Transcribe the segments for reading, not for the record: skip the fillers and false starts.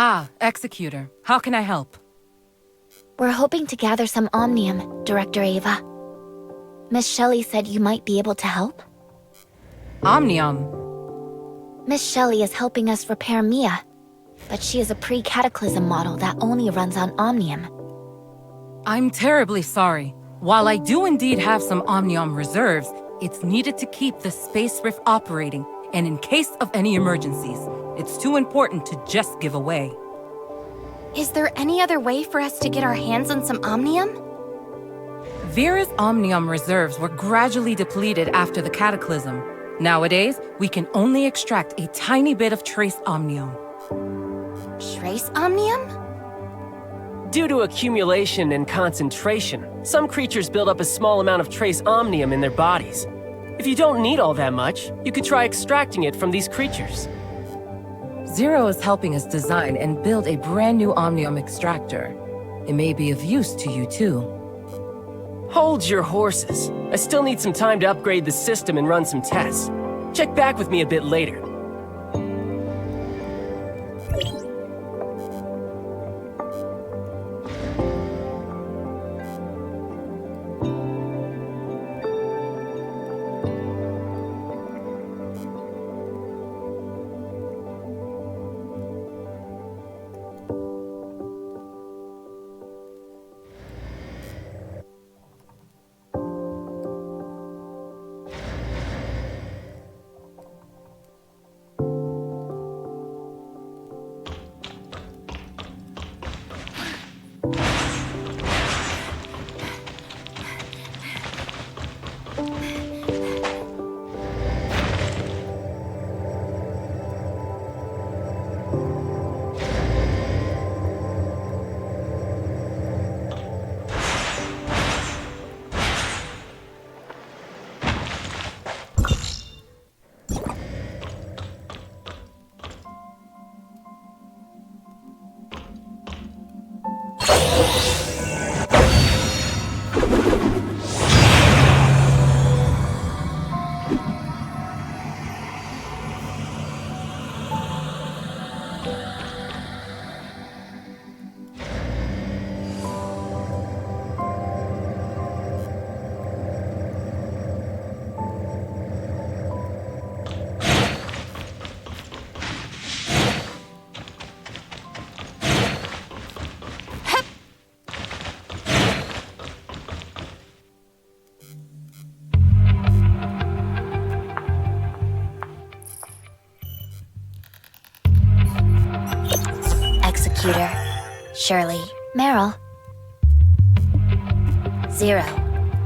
Ah, Executor. How can I help? We're hoping to gather some omnium, Director Ava. Miss Shelley said you might be able to help? Omnium. Miss Shelley is helping us repair Mia, but she is a pre-cataclysm model that only runs on omnium. I'm terribly sorry. While I do indeed have some omnium reserves, it's needed to keep the space rift operating, and in case of any emergencies, it's too important to just give away. Is there any other way for us to get our hands on some omnium? Vera's omnium reserves were gradually depleted after the cataclysm. Nowadays, we can only extract a tiny bit of trace omnium. Trace omnium? Due to accumulation and concentration, some creatures build up a small amount of trace omnium in their bodies. If you don't need all that much, you could try extracting it from these creatures. Zero is helping us design and build a brand new omnium extractor. It may be of use to you too. Hold your horses. I still need some time to upgrade the system and run some tests. Check back with me a bit later. Executor, Shirley, Meryl. Zero.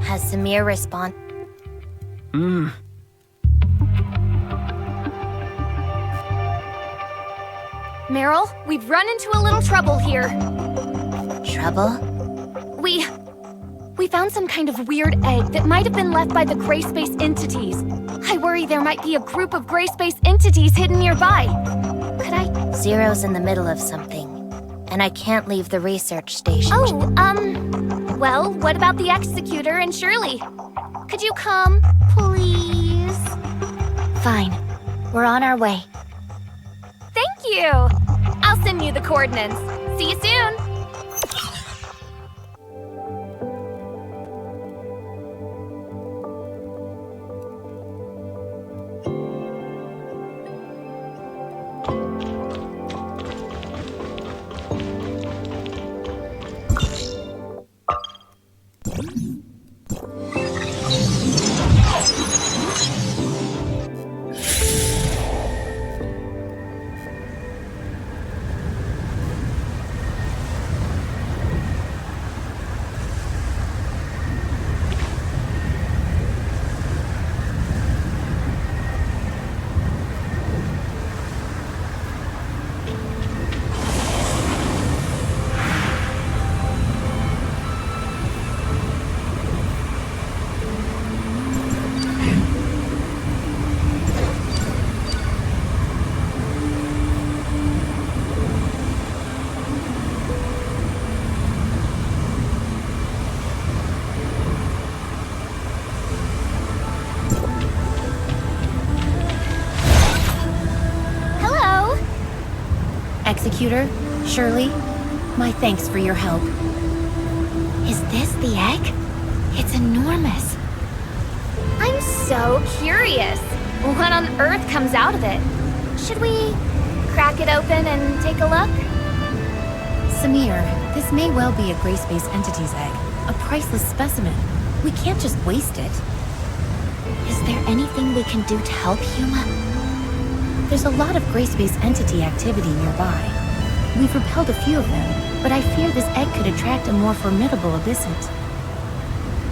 Has Samir respond? Meryl, we've run into a little trouble here. Trouble? We found some kind of weird egg that might have been left by the gray space entities. I worry there might be a group of gray space entities hidden nearby. Could I? Zero's in the middle of something, and I can't leave the research station. Well, what about the Executor and Shirley? Could you come, please? Fine. We're on our way. Thank you! I'll send you the coordinates. See you soon! Executor, Shirley, my thanks for your help. Is this the egg? It's enormous. I'm so curious. What on earth comes out of it? Should we crack it open and take a look? Samir, this may well be a Gray Space Entity's egg. A priceless specimen. We can't just waste it. Is there anything we can do to help Huma? There's a lot of Gray Space Entity activity nearby. We've repelled a few of them, but I fear this egg could attract a more formidable abyssant.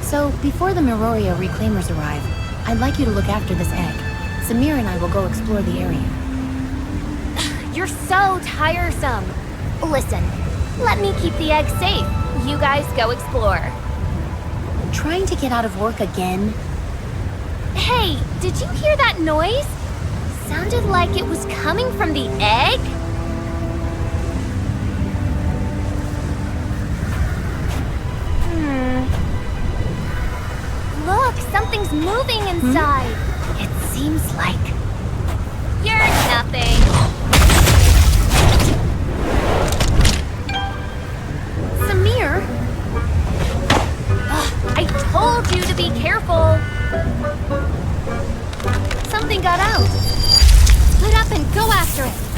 So, before the Miroria reclaimers arrive, I'd like you to look after this egg. Samir and I will go explore the area. You're so tiresome. Listen, let me keep the egg safe. You guys go explore. Trying to get out of work again? Hey, did you hear that noise? Sounded like it was coming from the egg? Look, something's moving inside. It seems like... You're nothing. Samir? Ugh, I told you to be careful. Something got out. Split up and go after it.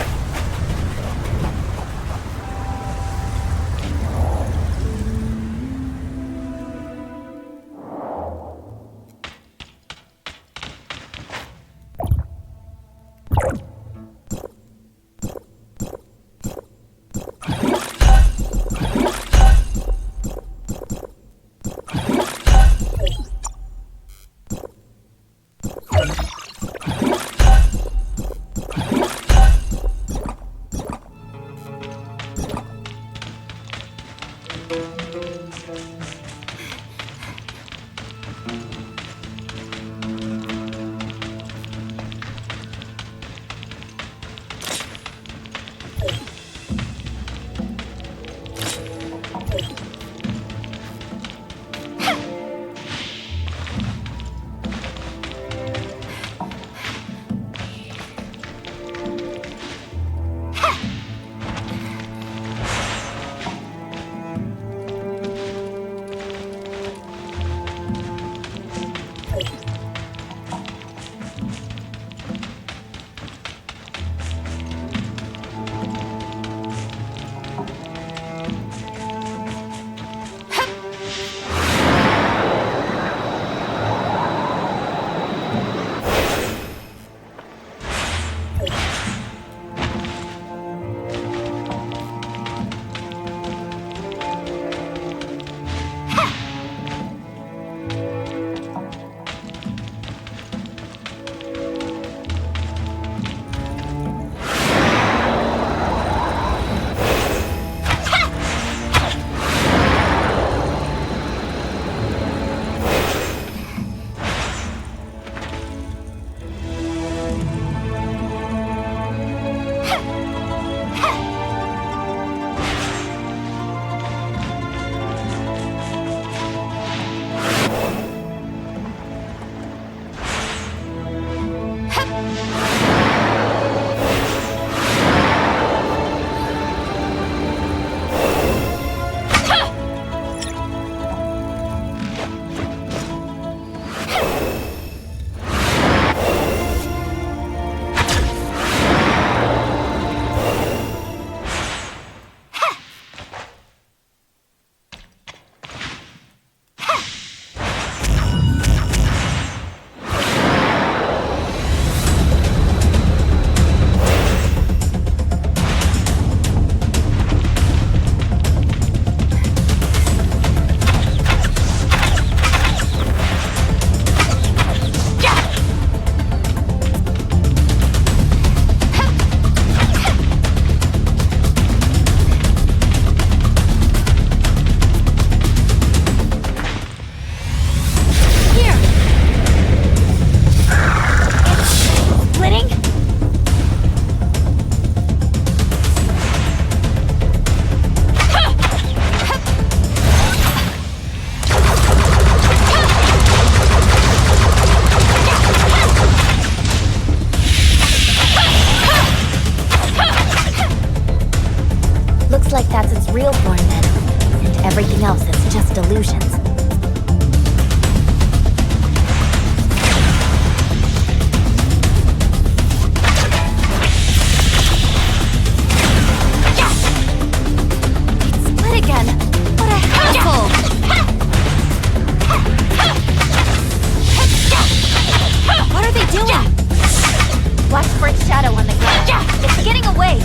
real form then, and everything else is just illusions. It's split again! What a hassle! What are they doing? Watch for its shadow on the ground. It's getting away!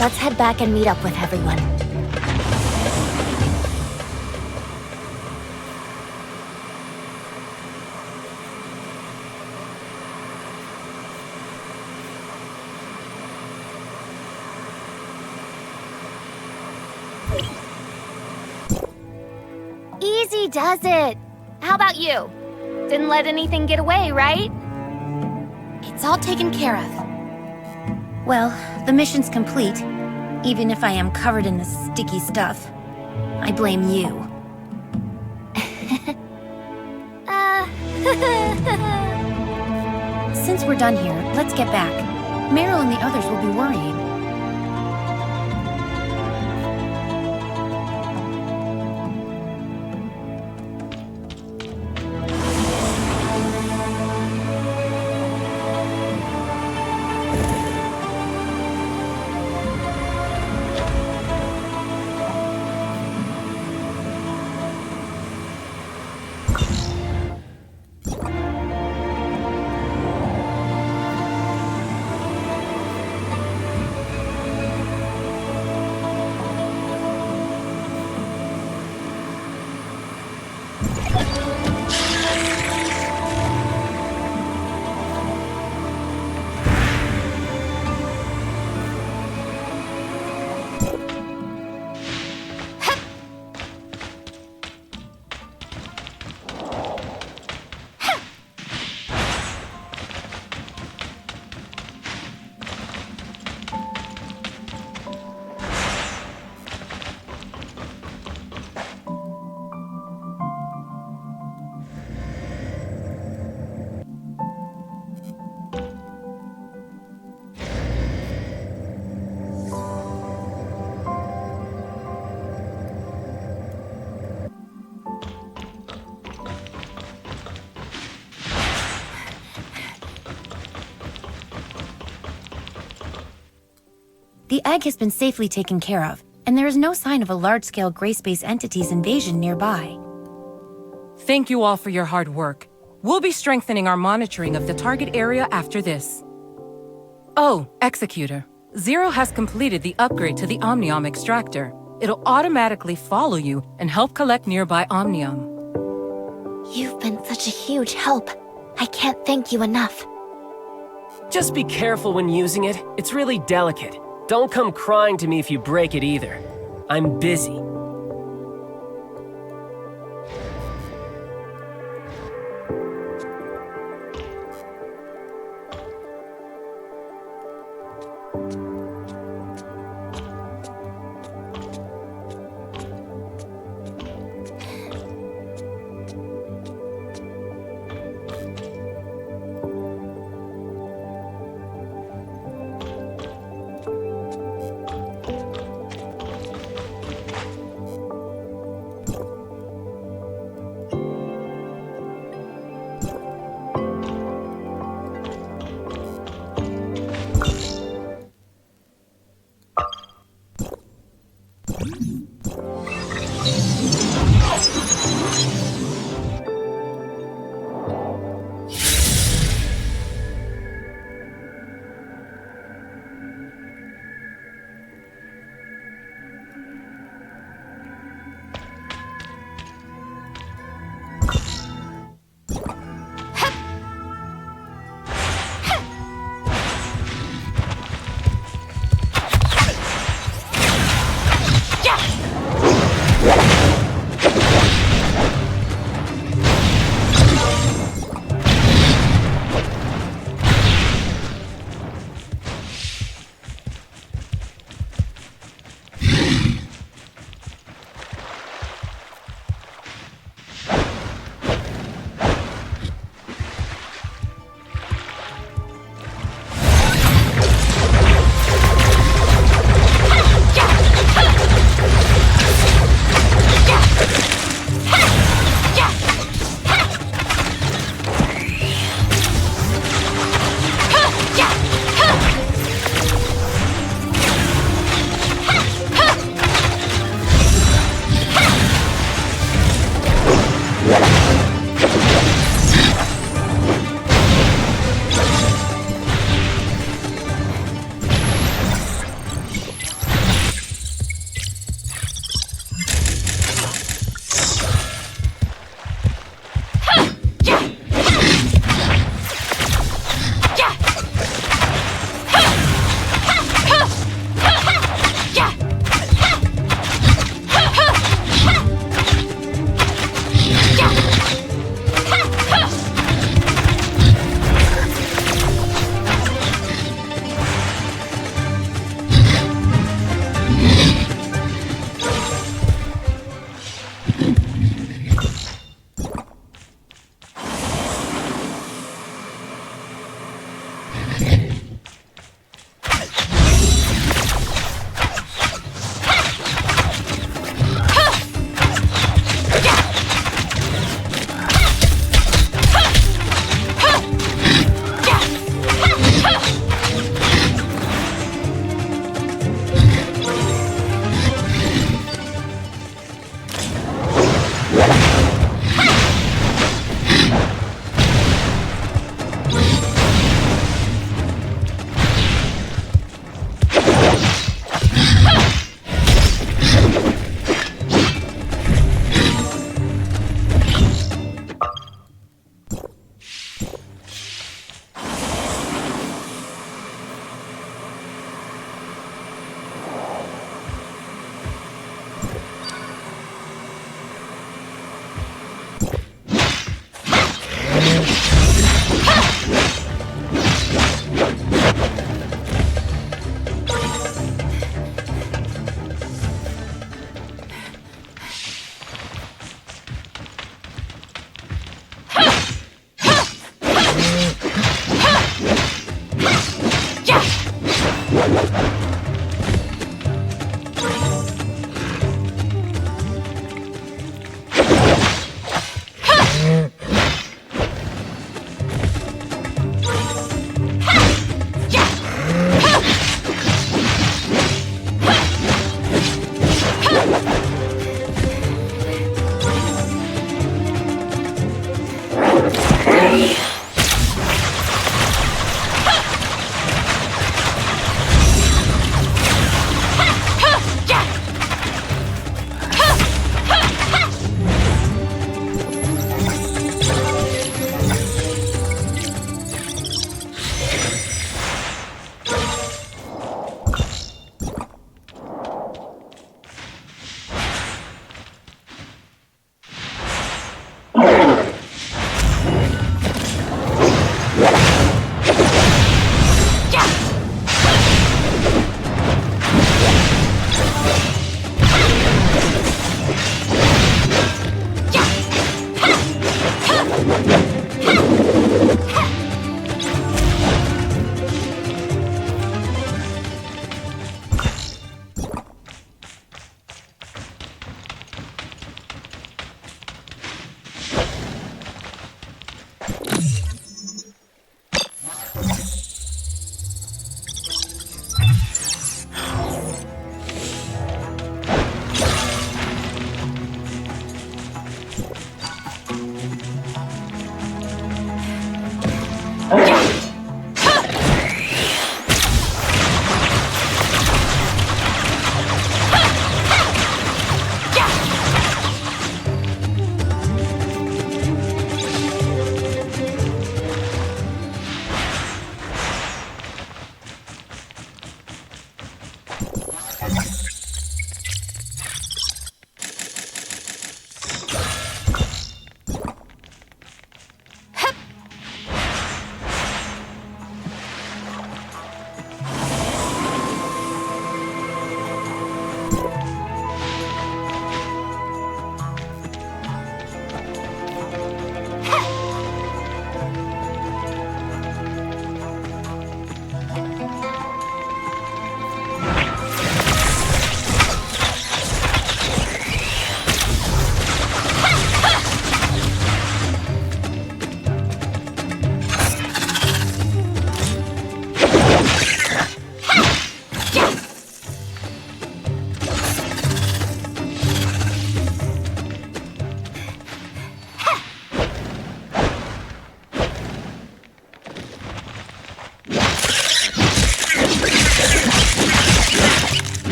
Let's head back and meet up with everyone. Easy does it! How about you? Didn't let anything get away, right? It's all taken care of. Well, the mission's complete, even if I am covered in this sticky stuff. I blame you. Since we're done here, let's get back. Meryl and the others will be worrying. The egg has been safely taken care of, and there is no sign of a large-scale gray space entity's invasion nearby. Thank you all for your hard work. We'll be strengthening our monitoring of the target area after this. Oh, Executor. Zero has completed the upgrade to the Omnium extractor. It'll automatically follow you and help collect nearby Omnium. You've been such a huge help. I can't thank you enough. Just be careful when using it. It's really delicate. Don't come crying to me if you break it either. I'm busy.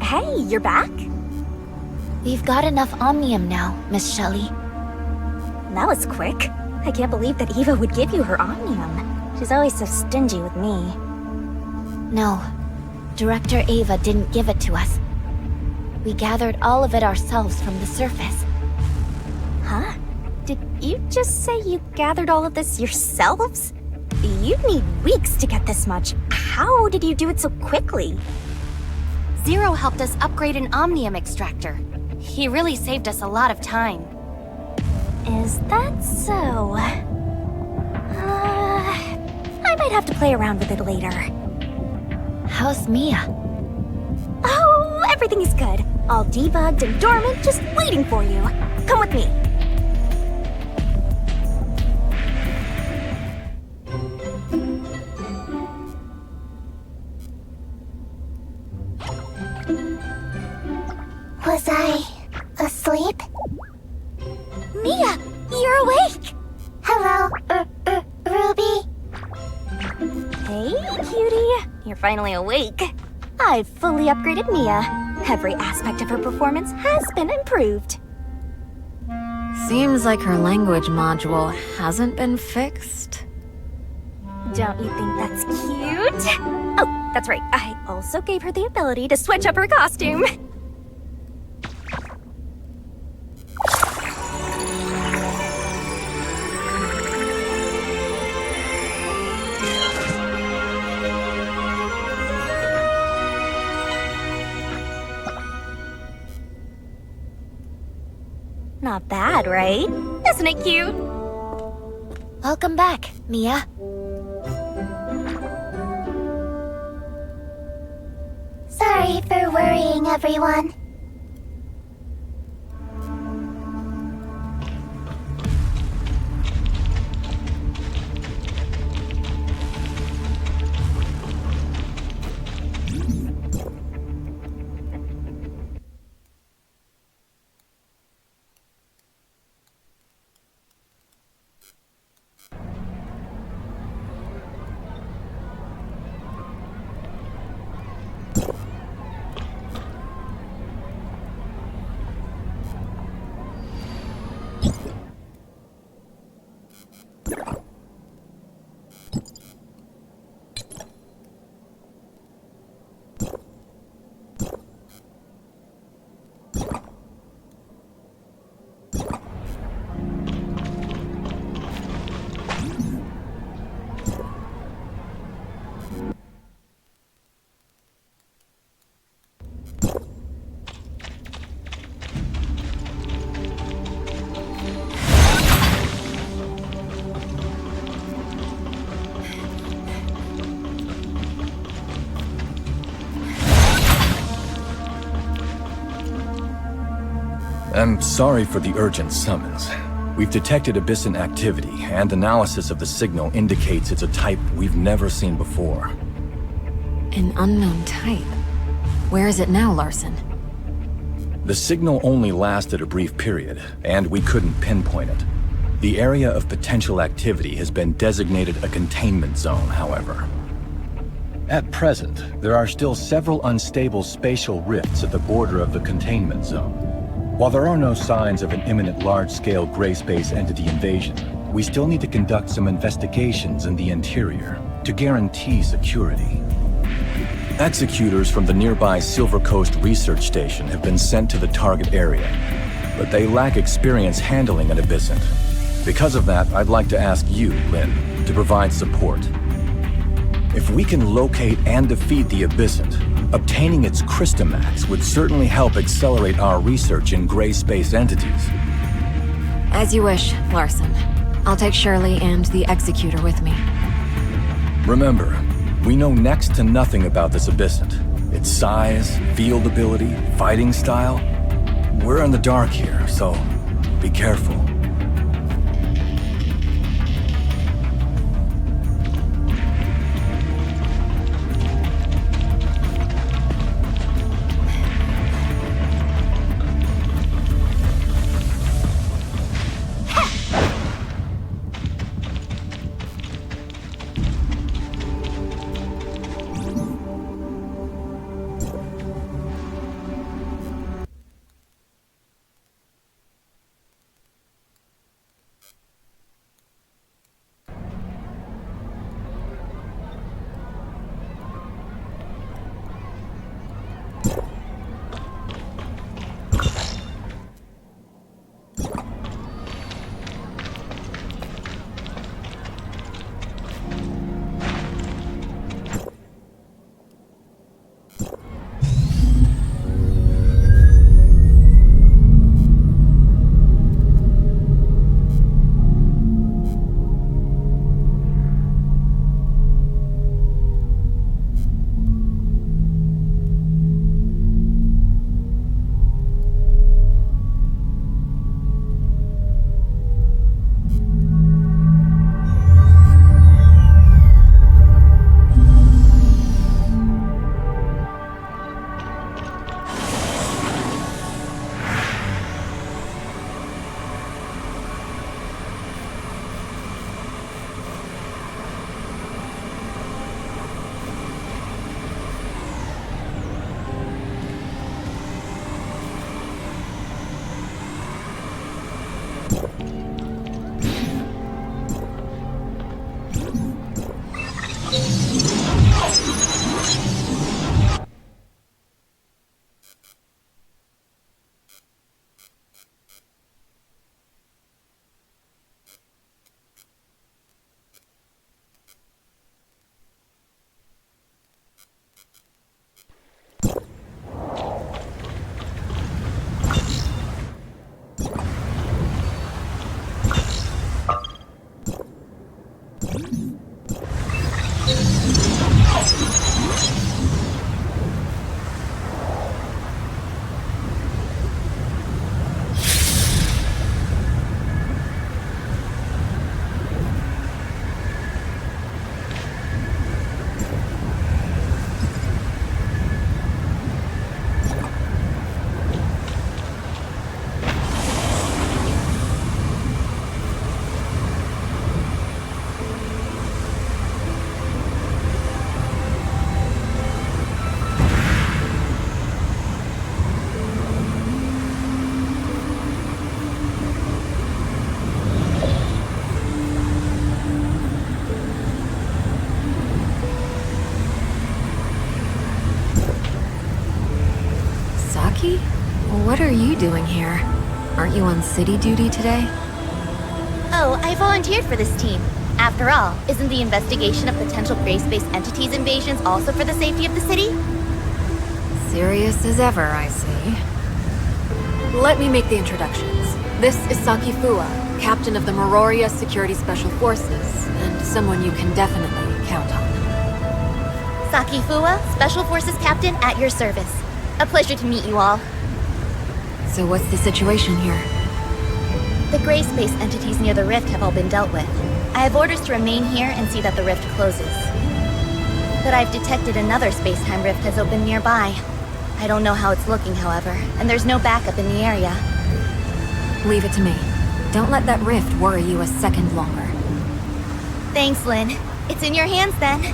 Hey, you're back? We've got enough Omnium now, Miss Shelley. That was quick. I can't believe that Eva would give you her Omnium. She's always so stingy with me. No, Director Ava didn't give it to us. We gathered all of it ourselves from the surface. Huh? Did you just say you gathered all of this yourselves? You'd need weeks to get this much. How did you do it so quickly? Zero helped us upgrade an Omnium extractor. He really saved us a lot of time. Is that so? I might have to play around with it later. How's Mia? Oh, everything is good. All debugged and dormant, just waiting for you. Come with me. Was I asleep? Mia, you're awake! Hello, Ruby. Hey, cutie. You're finally awake. I've fully upgraded Mia. Every aspect of her performance has been improved. Seems like her language module hasn't been fixed. Don't you think that's cute? Oh, that's right. I also gave her the ability to switch up her costume. Not bad, right? Isn't it cute? Welcome back, Mia. Sorry for worrying everyone. I'm sorry for the urgent summons. We've detected Abyssal activity, and analysis of the signal indicates it's a type we've never seen before. An unknown type. Where is it now, Larson? The signal only lasted a brief period, and we couldn't pinpoint it. The area of potential activity has been designated a containment zone, however. At present, there are still several unstable spatial rifts at the border of the containment zone. While there are no signs of an imminent large-scale gray space entity invasion, we still need to conduct some investigations in the interior to guarantee security. Executors from the nearby Silver Coast Research Station have been sent to the target area, but they lack experience handling an Abyssal. Because of that, I'd like to ask you, Lynn, to provide support. If we can locate and defeat the Abyssal, obtaining its Crystamax would certainly help accelerate our research in gray space entities. As you wish, Larson. I'll take Shirley and the Executor with me. Remember, we know next to nothing about this Abyssal. Its size, field ability, fighting style. We're in the dark here, so be careful. What are you doing here? Aren't you on city duty today? Oh, I volunteered for this team. After all, isn't the investigation of potential gray-space entities invasions also for the safety of the city? Serious as ever, I see. Let me make the introductions. This is Saki Fua, captain of the Mororia Security Special Forces, and someone you can definitely count on. Saki Fua, Special Forces Captain at your service. A pleasure to meet you all. So what's the situation here? The gray space entities near the rift have all been dealt with. I have orders to remain here and see that the rift closes. But I've detected another space-time rift has opened nearby. I don't know how it's looking, however, and there's no backup in the area. Leave it to me. Don't let that rift worry you a second longer. Thanks, Lynn. It's in your hands then.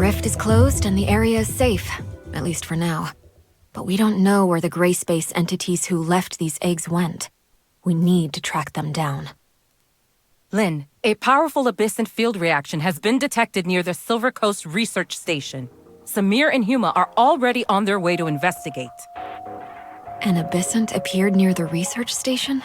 rift is closed and the area is safe, at least for now. But we don't know where the gray space entities who left these eggs went. We need to track them down. Lynn, a powerful abyssant field reaction has been detected near the Silver Coast Research Station. Samir and Huma are already on their way to investigate. An abyssant appeared near the research station?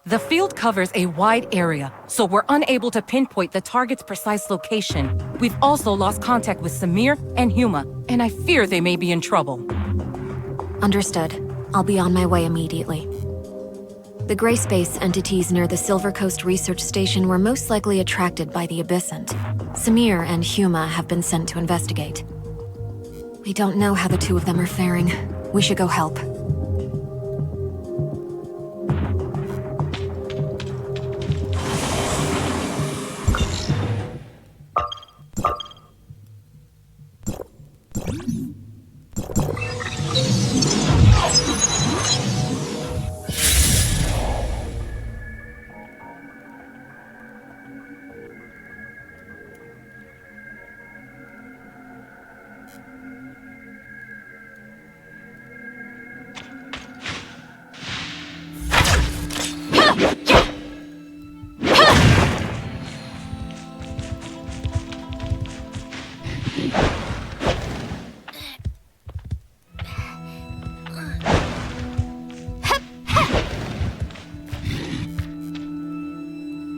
The field covers a wide area, so we're unable to pinpoint the target's precise location. We've also lost contact with Samir and Huma, and I fear they may be in trouble. Understood. I'll be on my way immediately. The gray space entities near the Silver Coast Research Station were most likely attracted by the abyssant. Samir and Huma have been sent to investigate. We don't know how the two of them are faring. We should go help.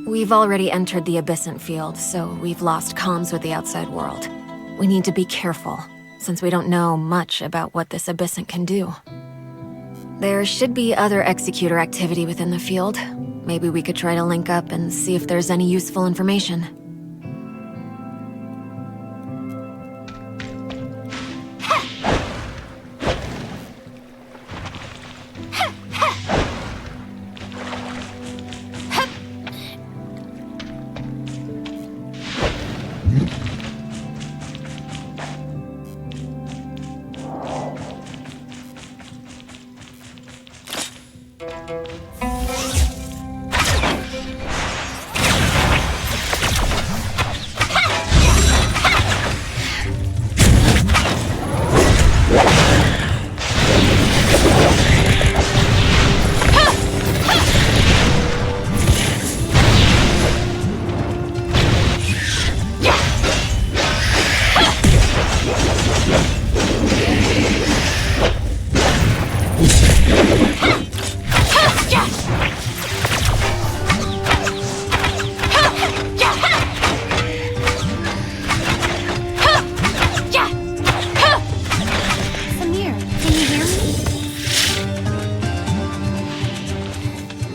We've already entered the abyssant field, so we've lost comms with the outside world. We need to be careful, since we don't know much about what this abyssant can do. There should be other executor activity within the field. Maybe we could try to link up and see if there's any useful information.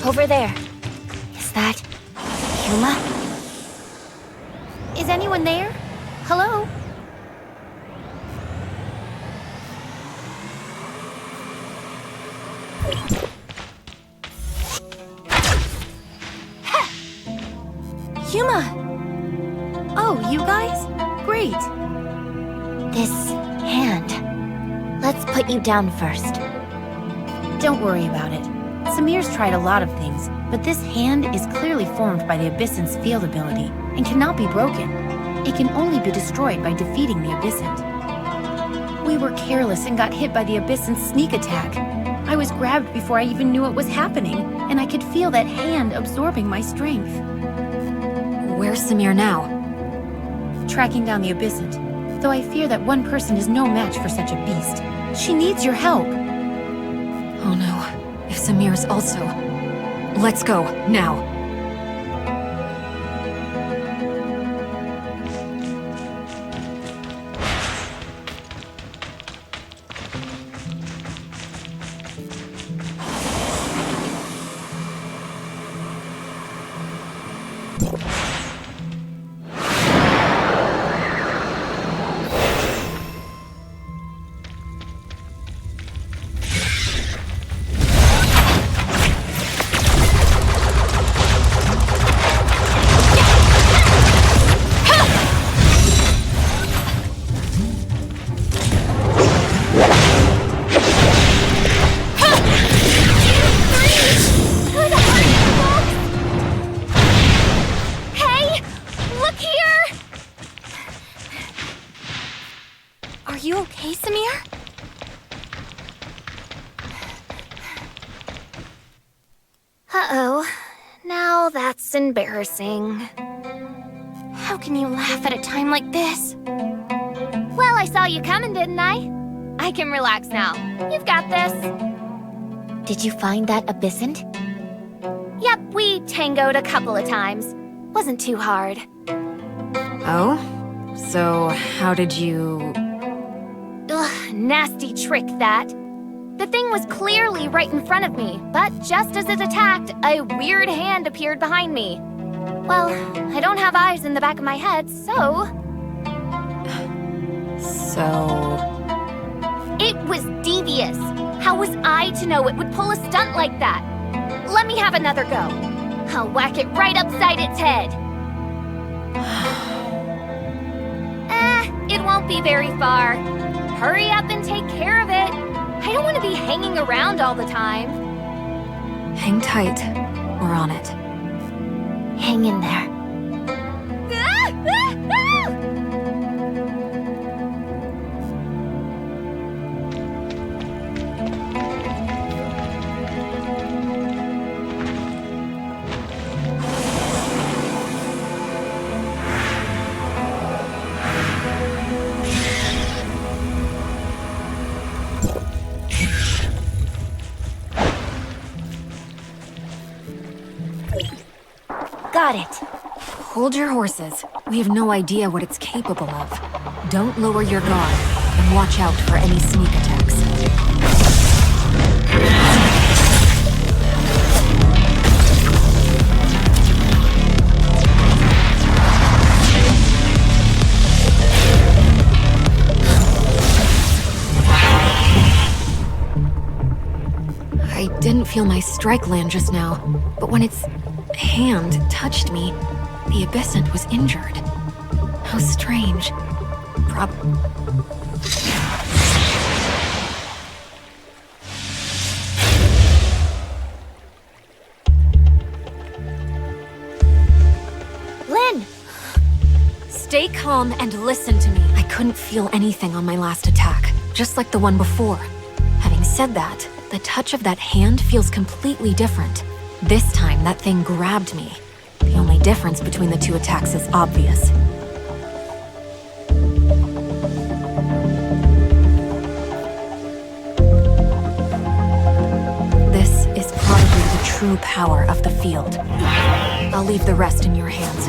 Over there. Is that... Huma? Is anyone there? Hello? Huma! Oh, you guys? Great. This hand. Let's put you down first. Don't worry about it. Samir's tried a lot of things, but this hand is clearly formed by the Abyssant's field ability and cannot be broken. It can only be destroyed by defeating the Abyssant. We were careless and got hit by the Abyssant's sneak attack. I was grabbed before I even knew it was happening, and I could feel that hand absorbing my strength. Where's Samir now? Tracking down the Abyssant, though I fear that one person is no match for such a beast. She needs your help. Oh no. If Samir's also... Let's go, now. you okay, Samir? Uh-oh. Now that's embarrassing. How can you laugh at a time like this? Well, I saw you coming, didn't I? I can relax now. You've got this. Did you find that abyssant? Yep, we tangoed a couple of times. Wasn't too hard. Oh? So, how did you... Ugh, nasty trick that. The thing was clearly right in front of me, but just as it attacked, a weird hand appeared behind me. Well, I don't have eyes in the back of my head, so... It was devious. How was I to know it would pull a stunt like that? Let me have another go. I'll whack it right upside its head. It won't be very far. Hurry up and take care of it. I don't want to be hanging around all the time. Hang tight. We're on it. Hang in there. Got it. Hold your horses. We have no idea what it's capable of. Don't lower your guard, and watch out for any sneak attacks. I didn't feel my strike land just now, but when its hand touched me, the abyssant was injured. How strange. Lynn! Stay calm and listen to me. I couldn't feel anything on my last attack, just like the one before. Having said that, the touch of that hand feels completely different. This time, that thing grabbed me. The only difference between the two attacks is obvious. This is probably the true power of the field. I'll leave the rest in your hands.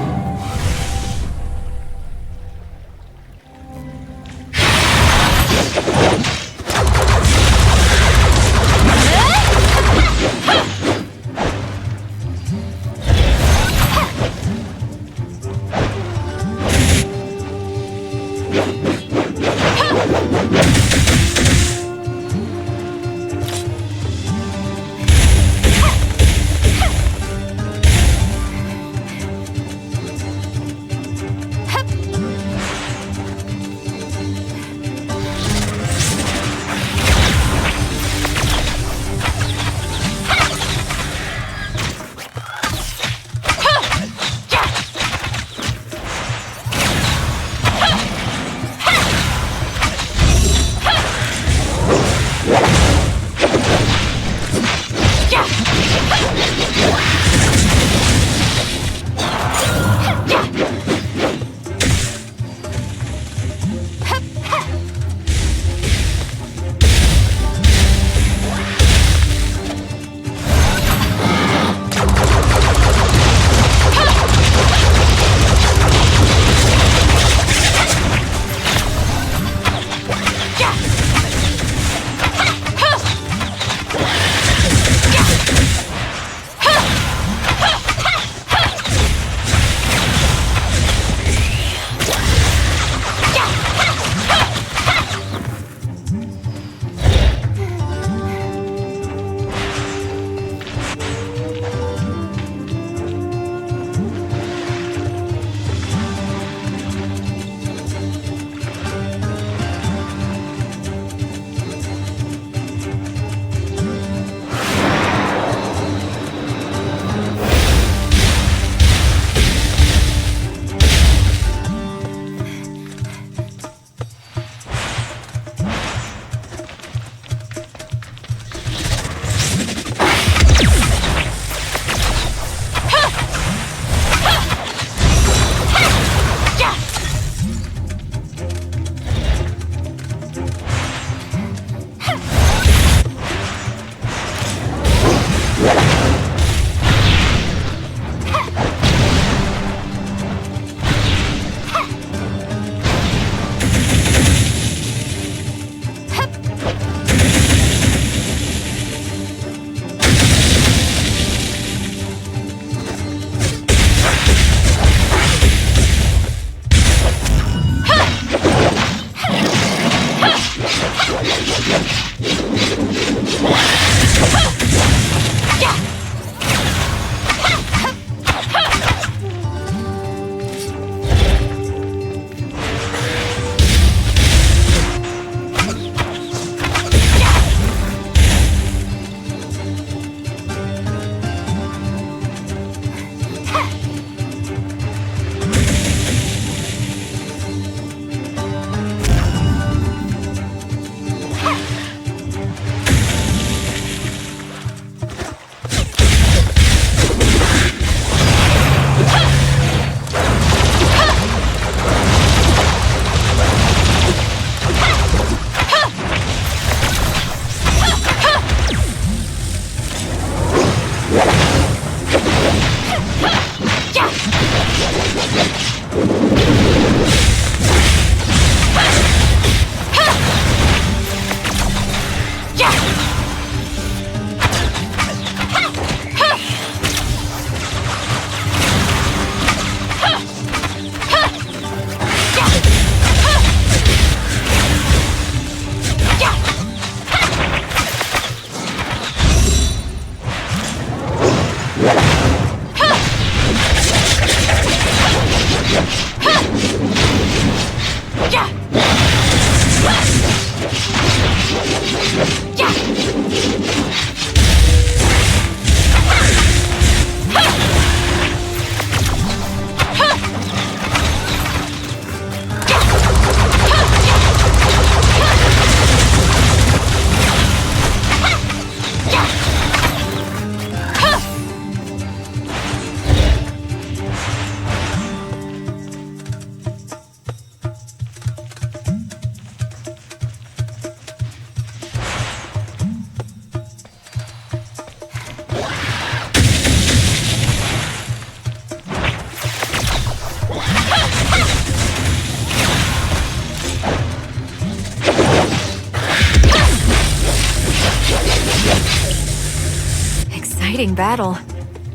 exciting battle.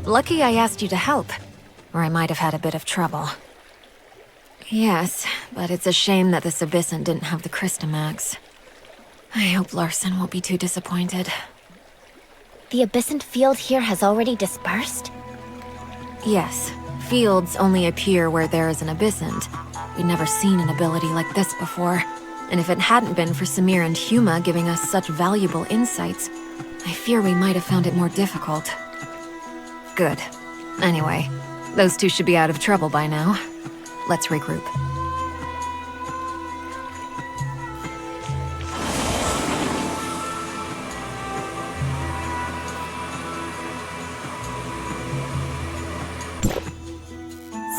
Lucky I asked you to help, or I might have had a bit of trouble. Yes, but it's a shame that this Abyssant didn't have the Crystamax. I hope Larson won't be too disappointed. The Abyssant field here has already dispersed? Yes, fields only appear where there is an Abyssant. We'd never seen an ability like this before, and if it hadn't been for Samir and Huma giving us such valuable insights, I fear we might have found it more difficult. Good. Anyway, those two should be out of trouble by now. Let's regroup.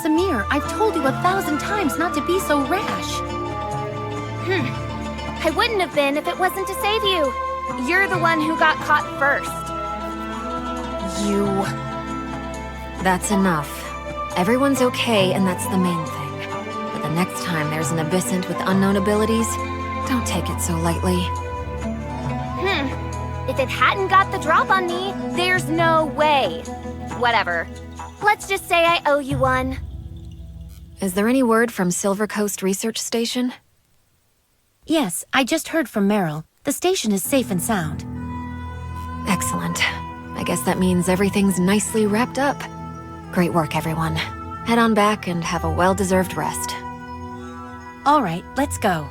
Samir, I've told you 1,000 times not to be so rash. I wouldn't have been if it wasn't to save you. You're the one who got caught first. You... That's enough. Everyone's okay, and that's the main thing. But the next time there's an Abyssant with unknown abilities, don't take it so lightly. If it hadn't got the drop on me, there's no way. Whatever. Let's just say I owe you one. Is there any word from Silver Coast Research Station? Yes, I just heard from Meryl. The station is safe and sound. Excellent. I guess that means everything's nicely wrapped up. Great work, everyone. Head on back and have a well-deserved rest. All right, let's go.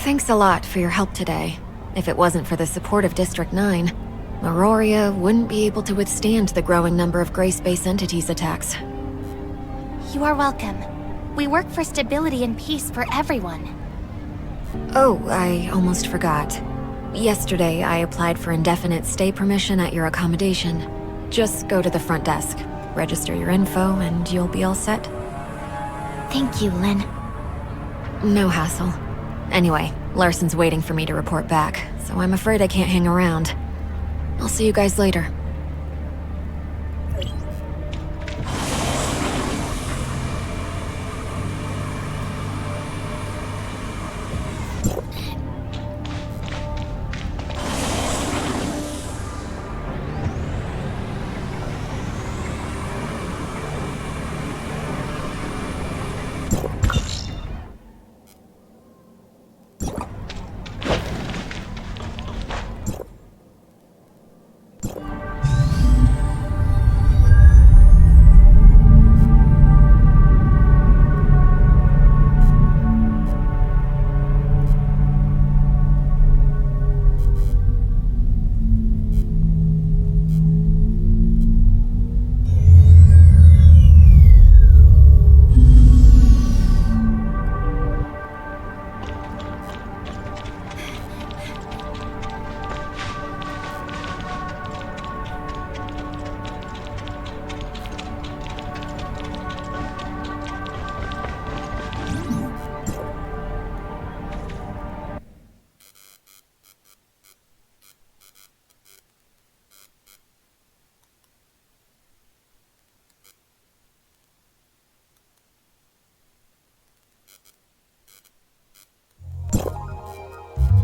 Thanks a lot for your help today. If it wasn't for the support of District 9, Auroria wouldn't be able to withstand the growing number of Gray Space Entities attacks. You are welcome. We work for stability and peace for everyone. Oh, I almost forgot. Yesterday, I applied for indefinite stay permission at your accommodation. Just go to the front desk, register your info, and you'll be all set. Thank you, Lynn. No hassle. Anyway, Larson's waiting for me to report back, so I'm afraid I can't hang around. I'll see you guys later.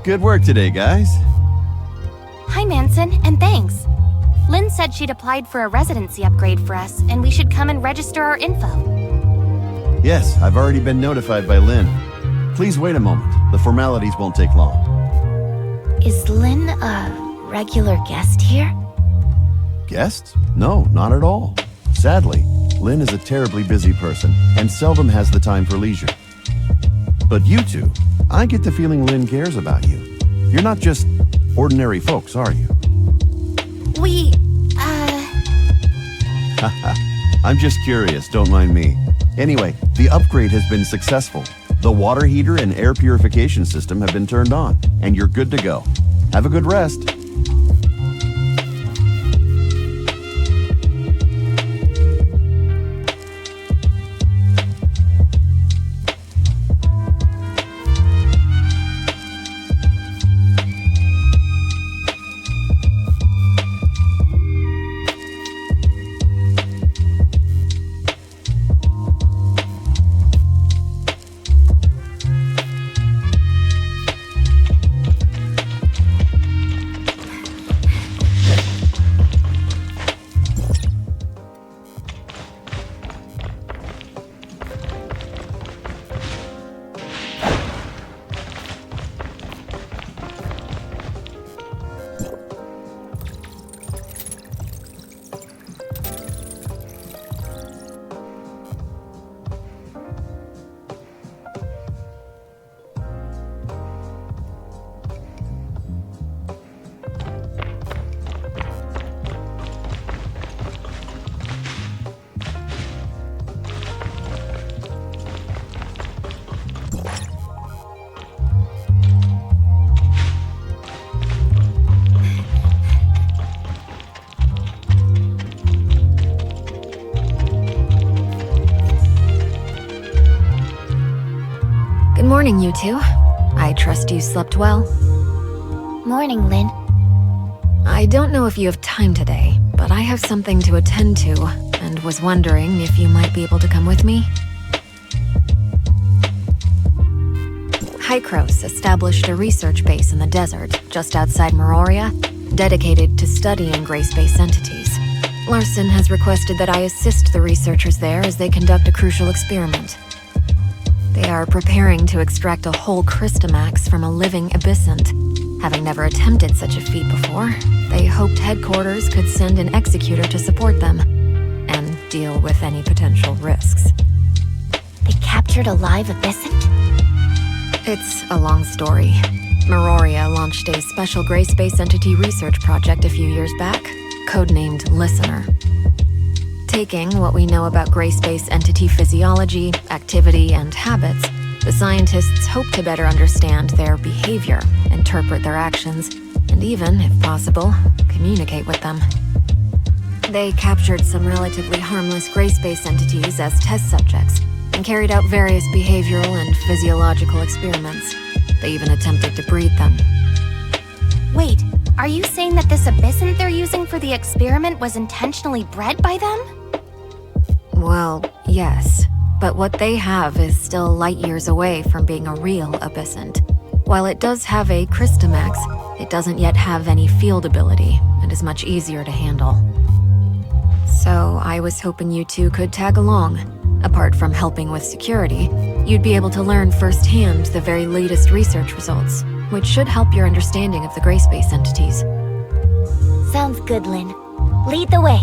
Good work today, guys. Hi, Manson, and thanks. Lynn said she'd applied for a residency upgrade for us, and we should come and register our info. Yes, I've already been notified by Lynn. Please wait a moment. The formalities won't take long. Is Lynn a regular guest here? Guests? No, not at all. Sadly, Lynn is a terribly busy person and seldom has the time for leisure. But you two, I get the feeling Lynn cares about you. You're not just ordinary folks, are you? I'm just curious, don't mind me. Anyway, the upgrade has been successful. The water heater and air purification system have been turned on, and you're good to go. Have a good rest. Good morning, you two. I trust you slept well. Morning, Lynn. I don't know if you have time today, but I have something to attend to, and was wondering if you might be able to come with me. Hykros established a research base in the desert, just outside Meroria, dedicated to studying gray space entities. Larson has requested that I assist the researchers there as they conduct a crucial experiment. They are preparing to extract a whole Crystamax from a living abyssant. Having never attempted such a feat before, they hoped headquarters could send an executor to support them, and deal with any potential risks. They captured a live abyssant? It's a long story. Meroria launched a special gray space entity research project a few years back, codenamed Listener. Taking what we know about gray space entity physiology, activity, and habits, the scientists hope to better understand their behavior, interpret their actions, and even, if possible, communicate with them. They captured some relatively harmless gray space entities as test subjects, and carried out various behavioral and physiological experiments. They even attempted to breed them. Wait, are you saying that this abyssant they're using for the experiment was intentionally bred by them? Well, yes. But what they have is still light years away from being a real abyssant. While it does have a Christomax, it doesn't yet have any field ability, and is much easier to handle. So I was hoping you two could tag along. Apart from helping with security, you'd be able to learn firsthand the very latest research results, which should help your understanding of the gray space entities. Sounds good, Lynn. Lead the way.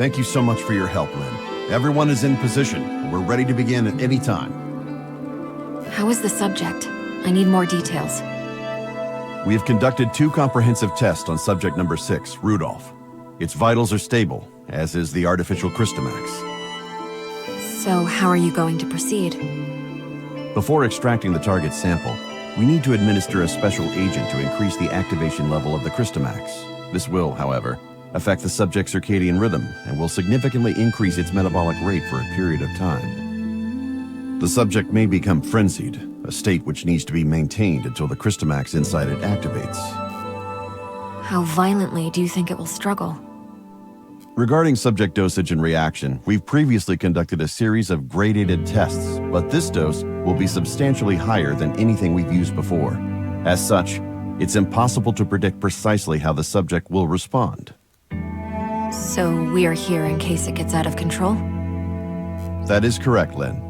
Thank you so much for your help, Lynn. Everyone is in position. We're ready to begin at any time. How is the subject? I need more details. We have conducted 2 comprehensive tests on subject number 6, Rudolph. Its vitals are stable, as is the artificial Christomax. So how are you going to proceed? Before extracting the target sample, we need to administer a special agent to increase the activation level of the Christomax. This will, however, affect the subject's circadian rhythm and will significantly increase its metabolic rate for a period of time. The subject may become frenzied, a state which needs to be maintained until the Christomax inside it activates. How violently do you think it will struggle? Regarding subject dosage and reaction, we've previously conducted a series of gradated tests, but this dose will be substantially higher than anything we've used before. As such, it's impossible to predict precisely how the subject will respond. So we are here in case it gets out of control? That is correct, Lynn.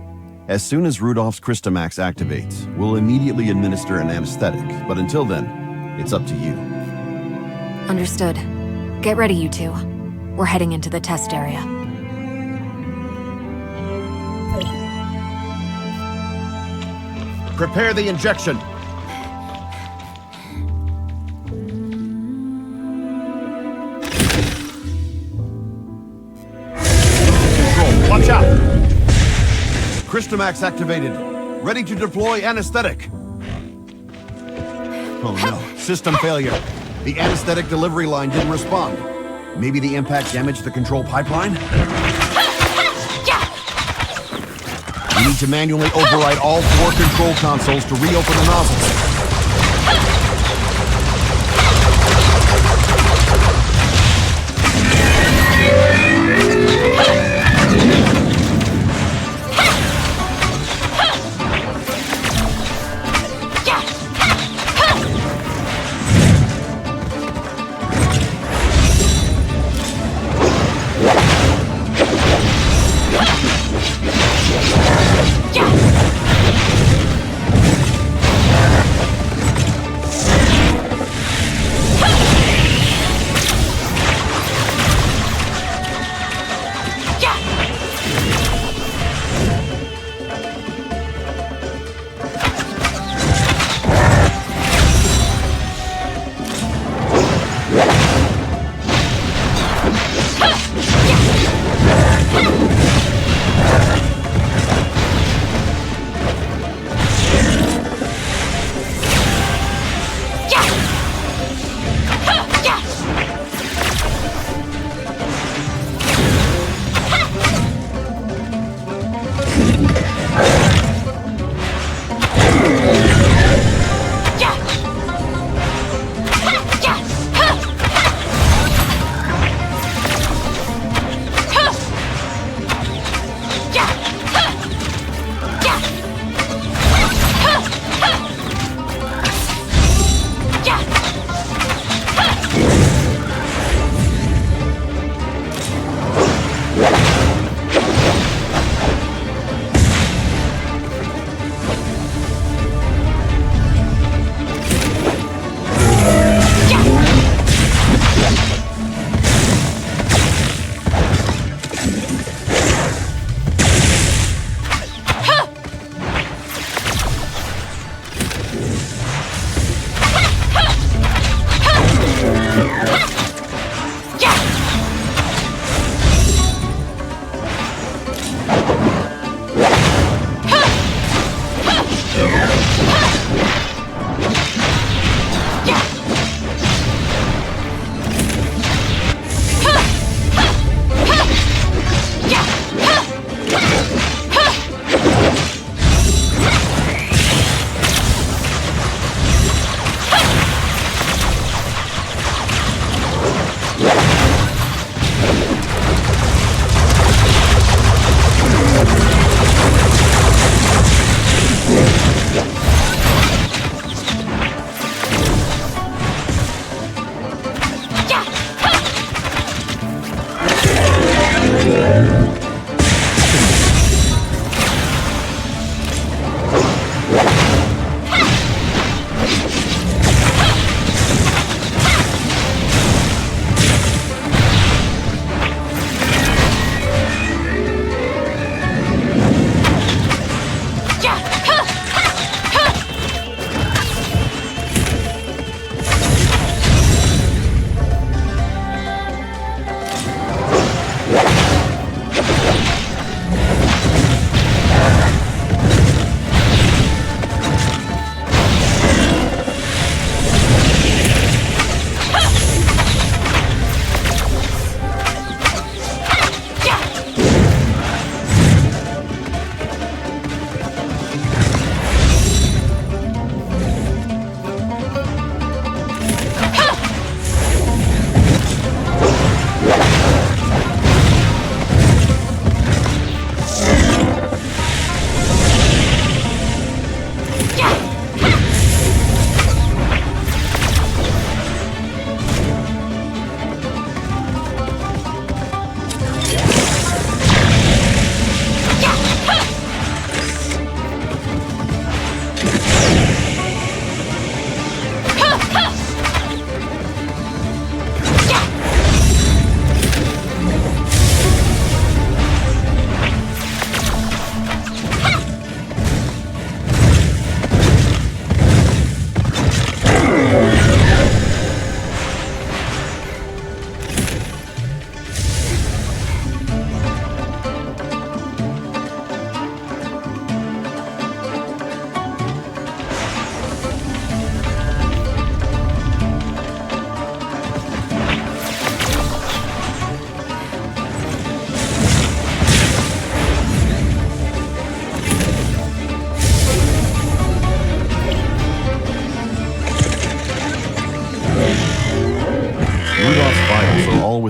As soon as Rudolph's Christomax activates, we'll immediately administer an anesthetic, but until then, it's up to you. Understood. Get ready, you two. We're heading into the test area. Prepare the injection! Control, watch out! Christomax activated. Ready to deploy anesthetic. Oh no, system failure. The anesthetic delivery line didn't respond. Maybe the impact damaged the control pipeline? We need to manually override all 4 control consoles to reopen the nozzles.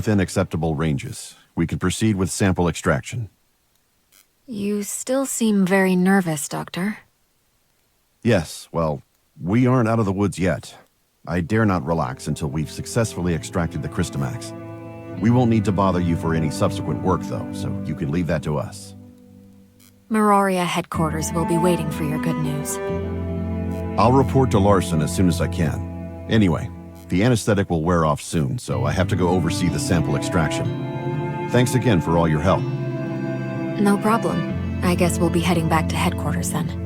within acceptable ranges. We can proceed with sample extraction. You still seem very nervous, Doctor. Yes, well, we aren't out of the woods yet. I dare not relax until we've successfully extracted the Crystamax. We won't need to bother you for any subsequent work, though, so you can leave that to us. Meroria headquarters will be waiting for your good news. I'll report to Larson as soon as I can. Anyway, the anesthetic will wear off soon, so I have to go oversee the sample extraction. Thanks again for all your help. No problem. I guess we'll be heading back to headquarters then.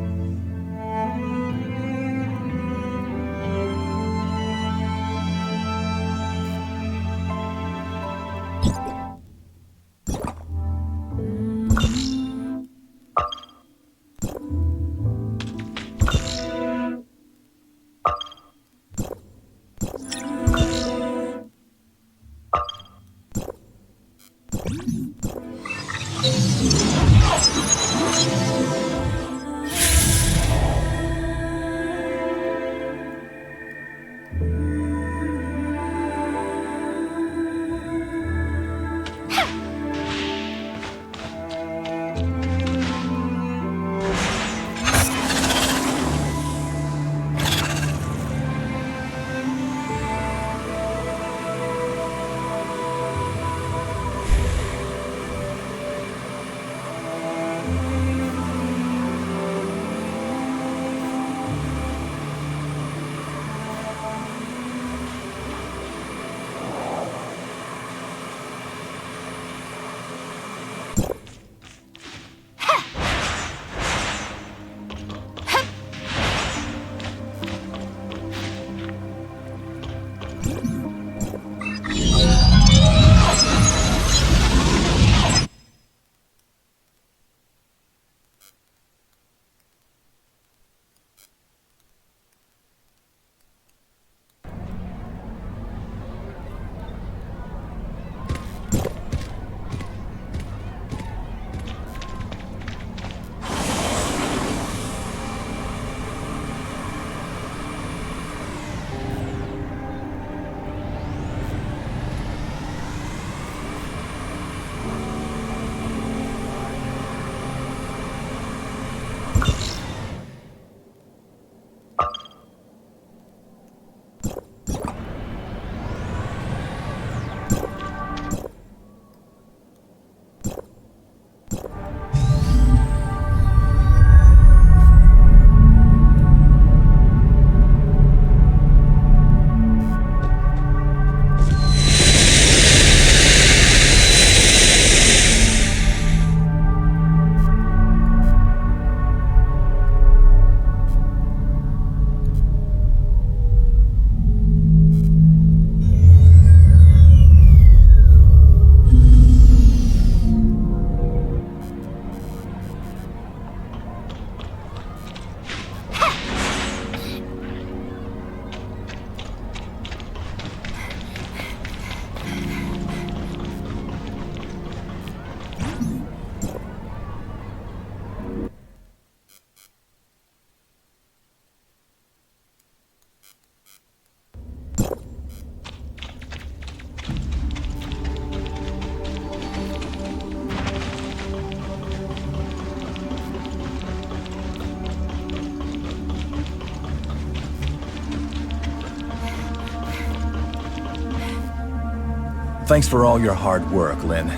Thanks for all your hard work, Lynn.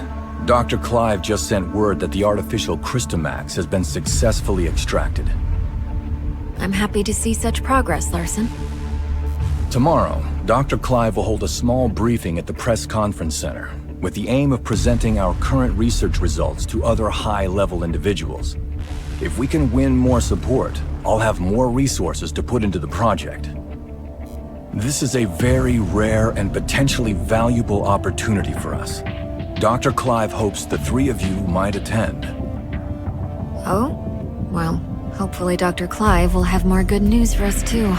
Dr. Clive just sent word that the artificial Crystamax has been successfully extracted. I'm happy to see such progress, Larson. Tomorrow, Dr. Clive will hold a small briefing at the press conference center, with the aim of presenting our current research results to other high-level individuals. If we can win more support, I'll have more resources to put into the project. This is a very rare and potentially valuable opportunity for us. Dr. Clive hopes the three of you might attend. Oh? Well, hopefully Dr. Clive will have more good news for us too.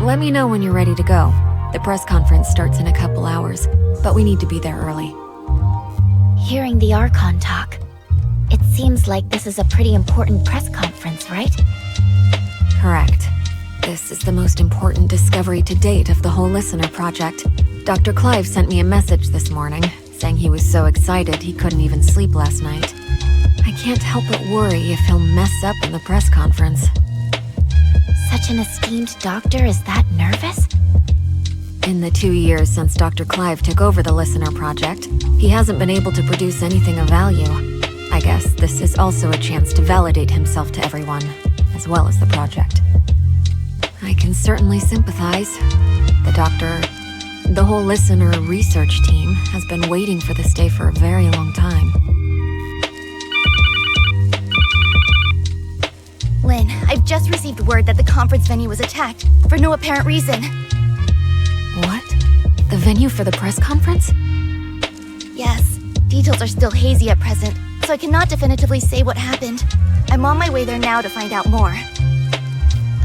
Let me know when you're ready to go. The press conference starts in a couple hours, but we need to be there early. Hearing the Archon talk, it seems like this is a pretty important press conference, right? Correct. This is the most important discovery to date of the whole Listener project. Dr. Clive sent me a message this morning, saying he was so excited he couldn't even sleep last night. I can't help but worry if he'll mess up in the press conference. Such an esteemed doctor is that nervous? In the 2 years since Dr. Clive took over the Listener project, he hasn't been able to produce anything of value. I guess this is also a chance to validate himself to everyone, as well as the project. I can certainly sympathize. The doctor, the whole Listener research team has been waiting for this day for a very long time. Lynn, I've just received word that the conference venue was attacked, for no apparent reason. What? The venue for the press conference? Yes, details are still hazy at present, so I cannot definitively say what happened. I'm on my way there now to find out more.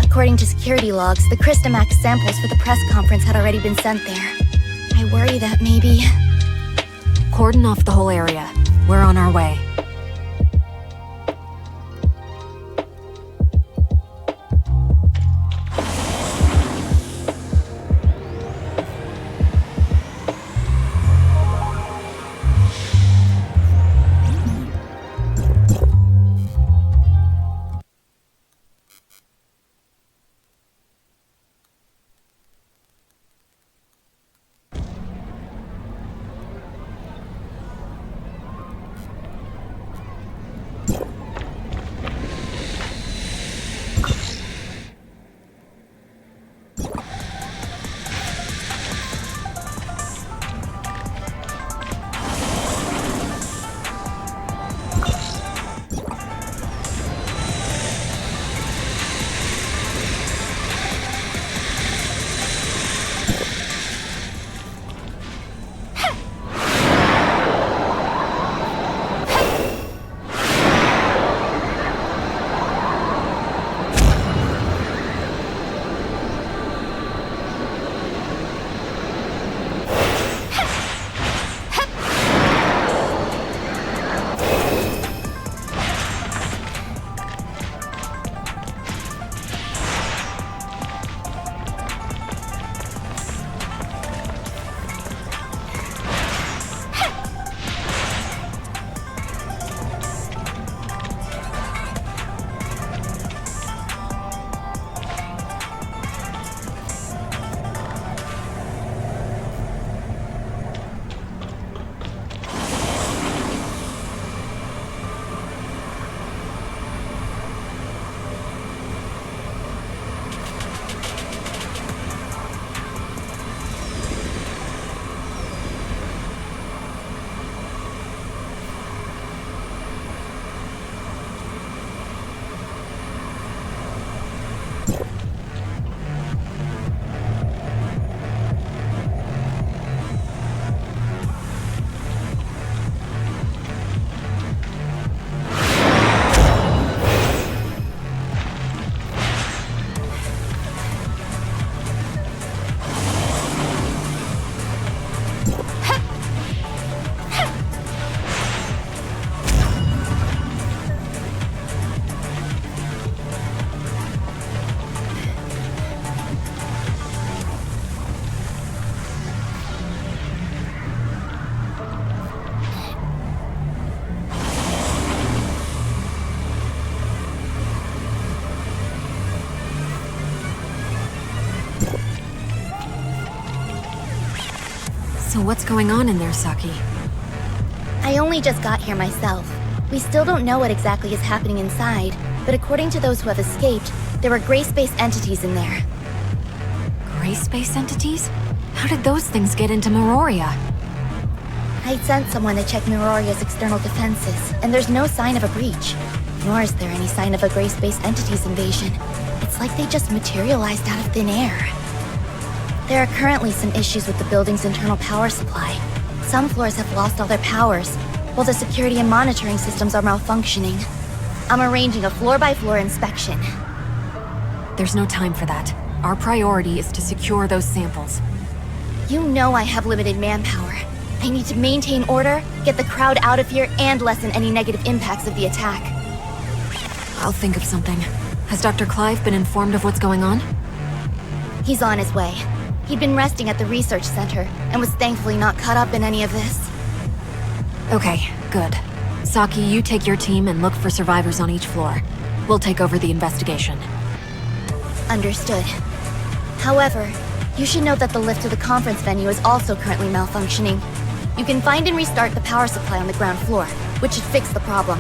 According to security logs, the Crystamax samples for the press conference had already been sent there. I worry that maybe... Cordon off the whole area. We're on our way. So what's going on in there, Saki? I only just got here myself. We still don't know what exactly is happening inside, but according to those who have escaped, there were gray space entities in there. Gray space entities? How did those things get into Meroria? I sent someone to check Meroria's external defenses, and there's no sign of a breach. Nor is there any sign of a gray space entities invasion. It's like they just materialized out of thin air. There are currently some issues with the building's internal power supply. Some floors have lost all their powers, while the security and monitoring systems are malfunctioning. I'm arranging a floor-by-floor inspection. There's no time for that. Our priority is to secure those samples. You know I have limited manpower. I need to maintain order, get the crowd out of here, and lessen any negative impacts of the attack. I'll think of something. Has Dr. Clive been informed of what's going on? He's on his way. He'd been resting at the research center, and was thankfully not caught up in any of this. Okay, good. Saki, you take your team and look for survivors on each floor. We'll take over the investigation. Understood. However, you should note that the lift to the conference venue is also currently malfunctioning. You can find and restart the power supply on the ground floor, which should fix the problem.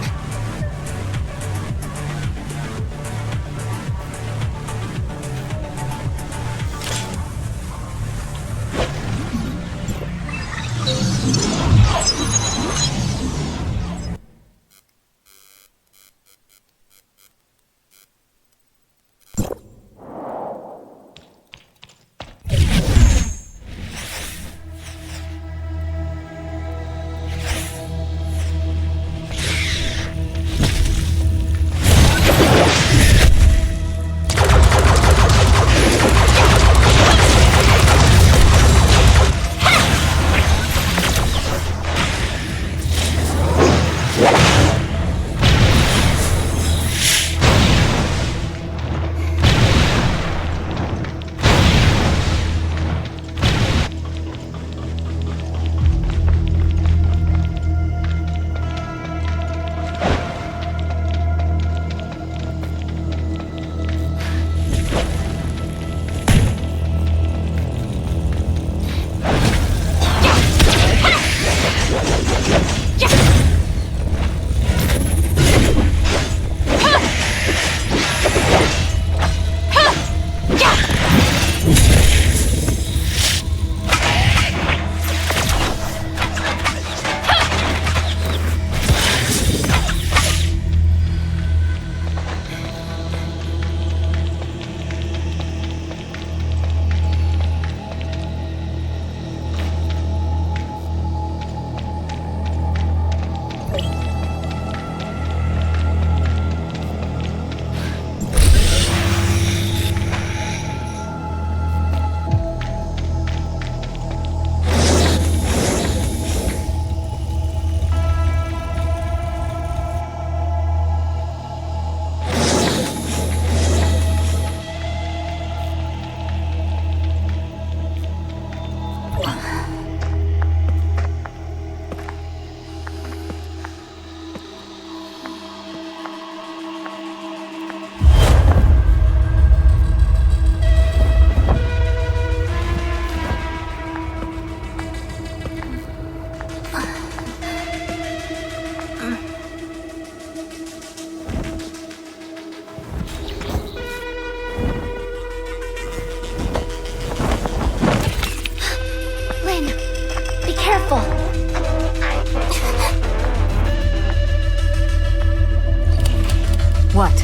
What?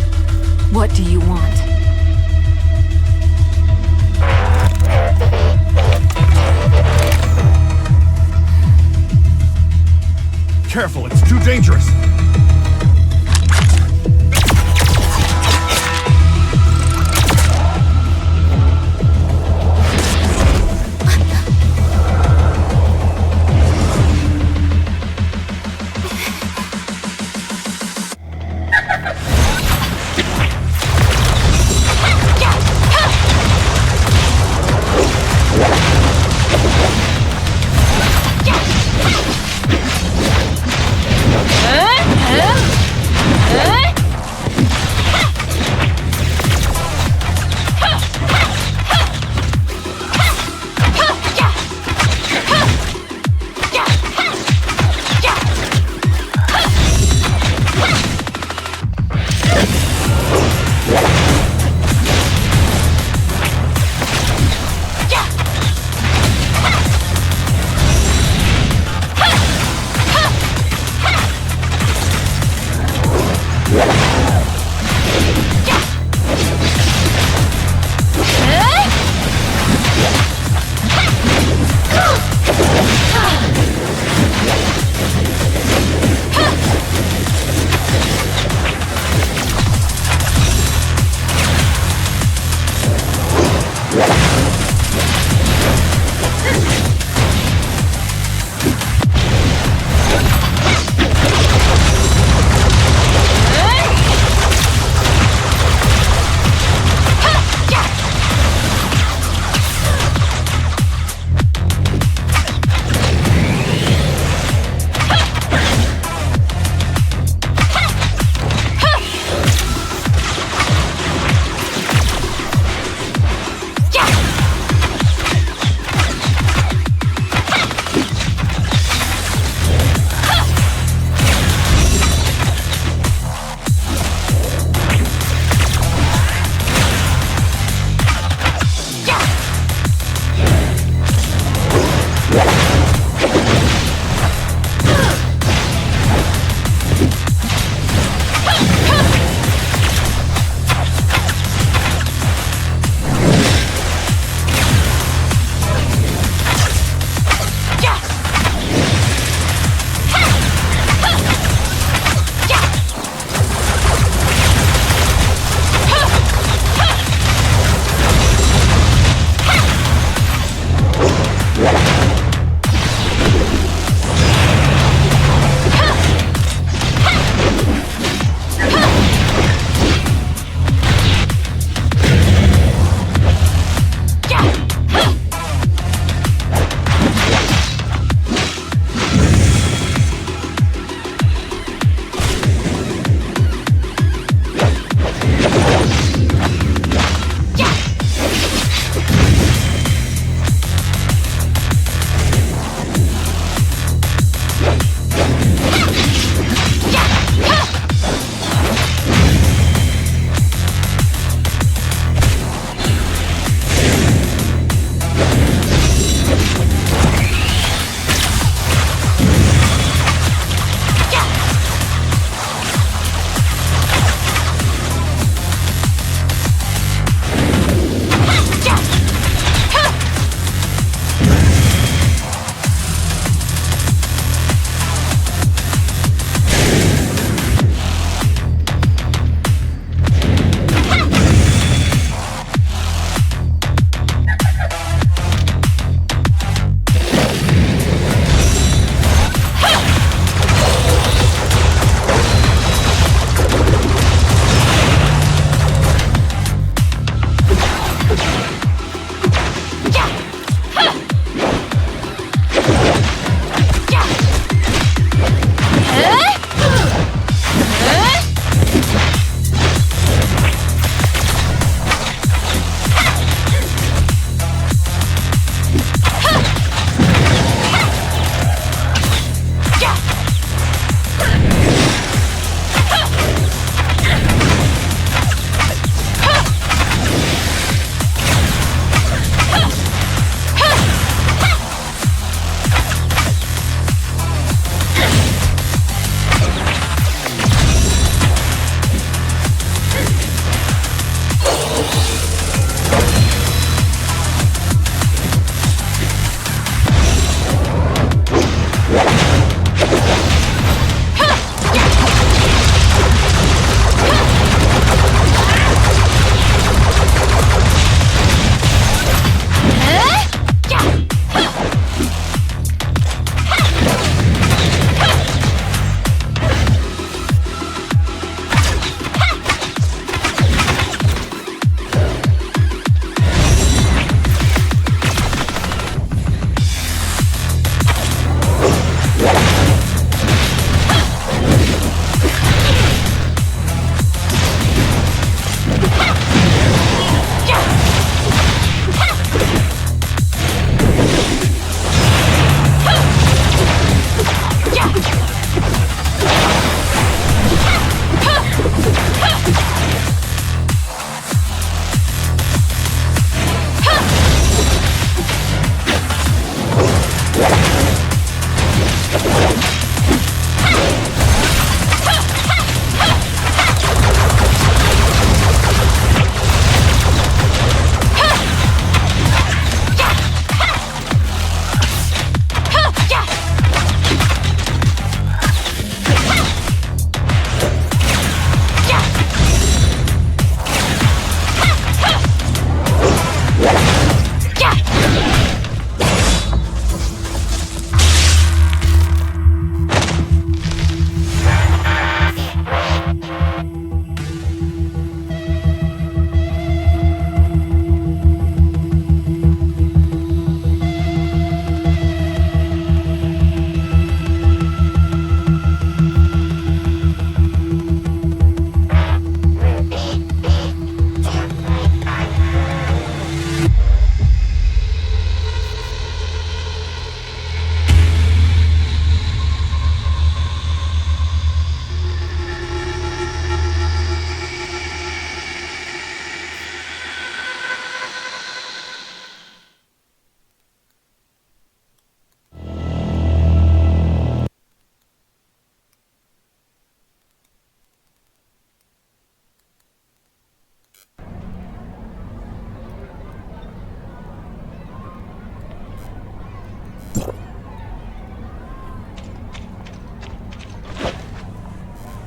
What do you want? Careful, it's too dangerous.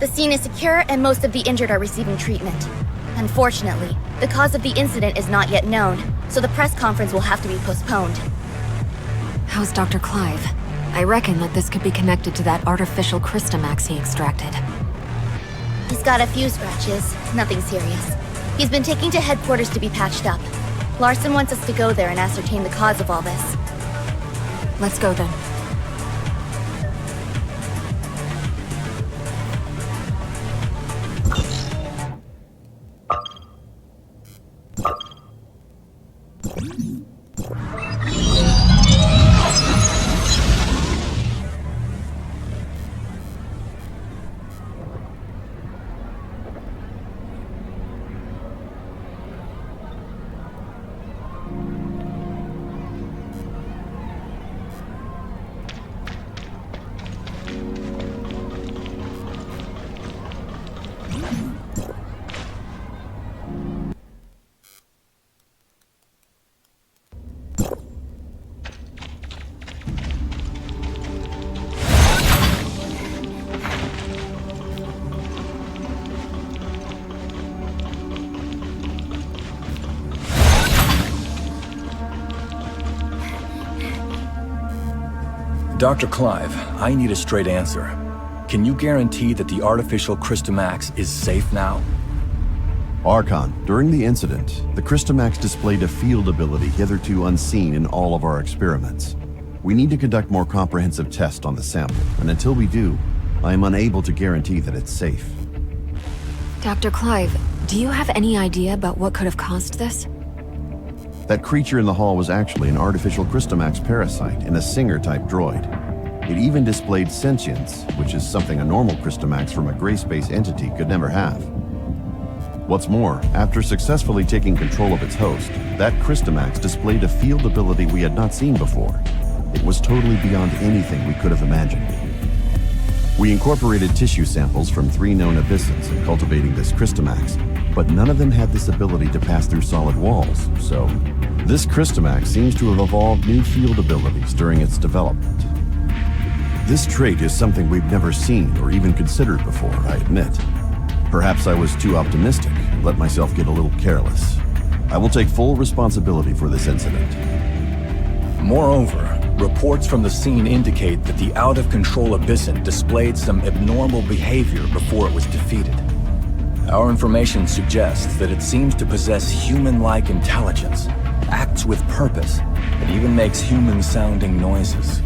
scene is secure and most of the injured are receiving treatment. Unfortunately, the cause of the incident is not yet known, so the press conference will have to be postponed. How's Dr. Clive? I reckon that this could be connected to that artificial Crystamax he extracted. He's got a few scratches, nothing serious. He's been taken to headquarters to be patched up. Larson wants us to go there and ascertain the cause of all this. Let's go then. Dr. Clive, I need a straight answer. Can you guarantee that the artificial Crystamax is safe now? Archon, during the incident, the Crystamax displayed a field ability hitherto unseen in all of our experiments. We need to conduct more comprehensive tests on the sample, and until we do, I am unable to guarantee that it's safe. Dr. Clive, do you have any idea about what could have caused this? That creature in the hall was actually an artificial Crystamax parasite in a Singer-type droid. It even displayed sentience, which is something a normal Crystamax from a gray space entity could never have. What's more, after successfully taking control of its host, that Crystamax displayed a field ability we had not seen before. It was totally beyond anything we could have imagined. We incorporated tissue samples from 3 known abyssins in cultivating this Crystamax, but none of them had this ability to pass through solid walls, so this Crystamax seems to have evolved new field abilities during its development. This trait is something we've never seen or even considered before, I admit. Perhaps I was too optimistic and let myself get a little careless. I will take full responsibility for this incident. Moreover, reports from the scene indicate that the out-of-control abyssin displayed some abnormal behavior before it was defeated. Our information suggests that it seems to possess human-like intelligence, acts with purpose, and even makes human-sounding noises.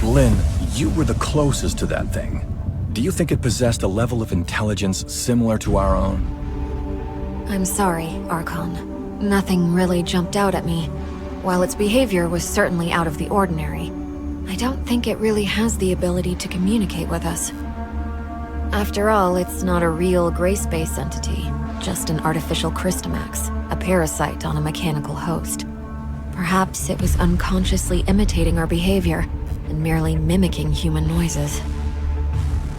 Lynn, you were the closest to that thing. Do you think it possessed a level of intelligence similar to our own? I'm sorry, Archon. Nothing really jumped out at me. While its behavior was certainly out of the ordinary, I don't think it really has the ability to communicate with us. After all, it's not a real gray space entity, just an artificial Crystamax, a parasite on a mechanical host. Perhaps it was unconsciously imitating our behavior and merely mimicking human noises.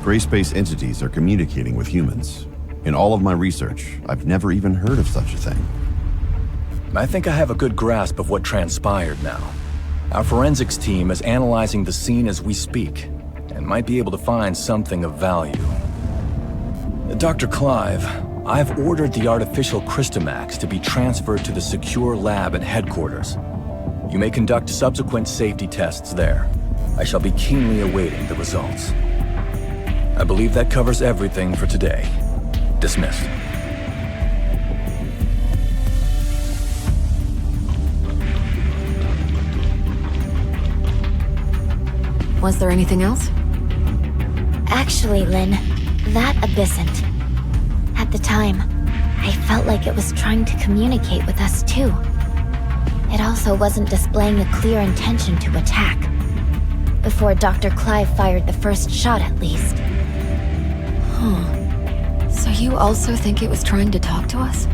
Gray space entities are communicating with humans. In all of my research, I've never even heard of such a thing. I think I have a good grasp of what transpired now. Our forensics team is analyzing the scene as we speak, and might be able to find something of value. Dr. Clive, I've ordered the artificial Crystamax to be transferred to the secure lab at headquarters. You may conduct subsequent safety tests there. I shall be keenly awaiting the results. I believe that covers everything for today. Dismissed. Was there anything else? Actually, Lynn, that abyssint. At the time, I felt like it was trying to communicate with us too. It also wasn't displaying a clear intention to attack. Before Dr. Clive fired the first shot, at least. Huh. So you also think it was trying to talk to us?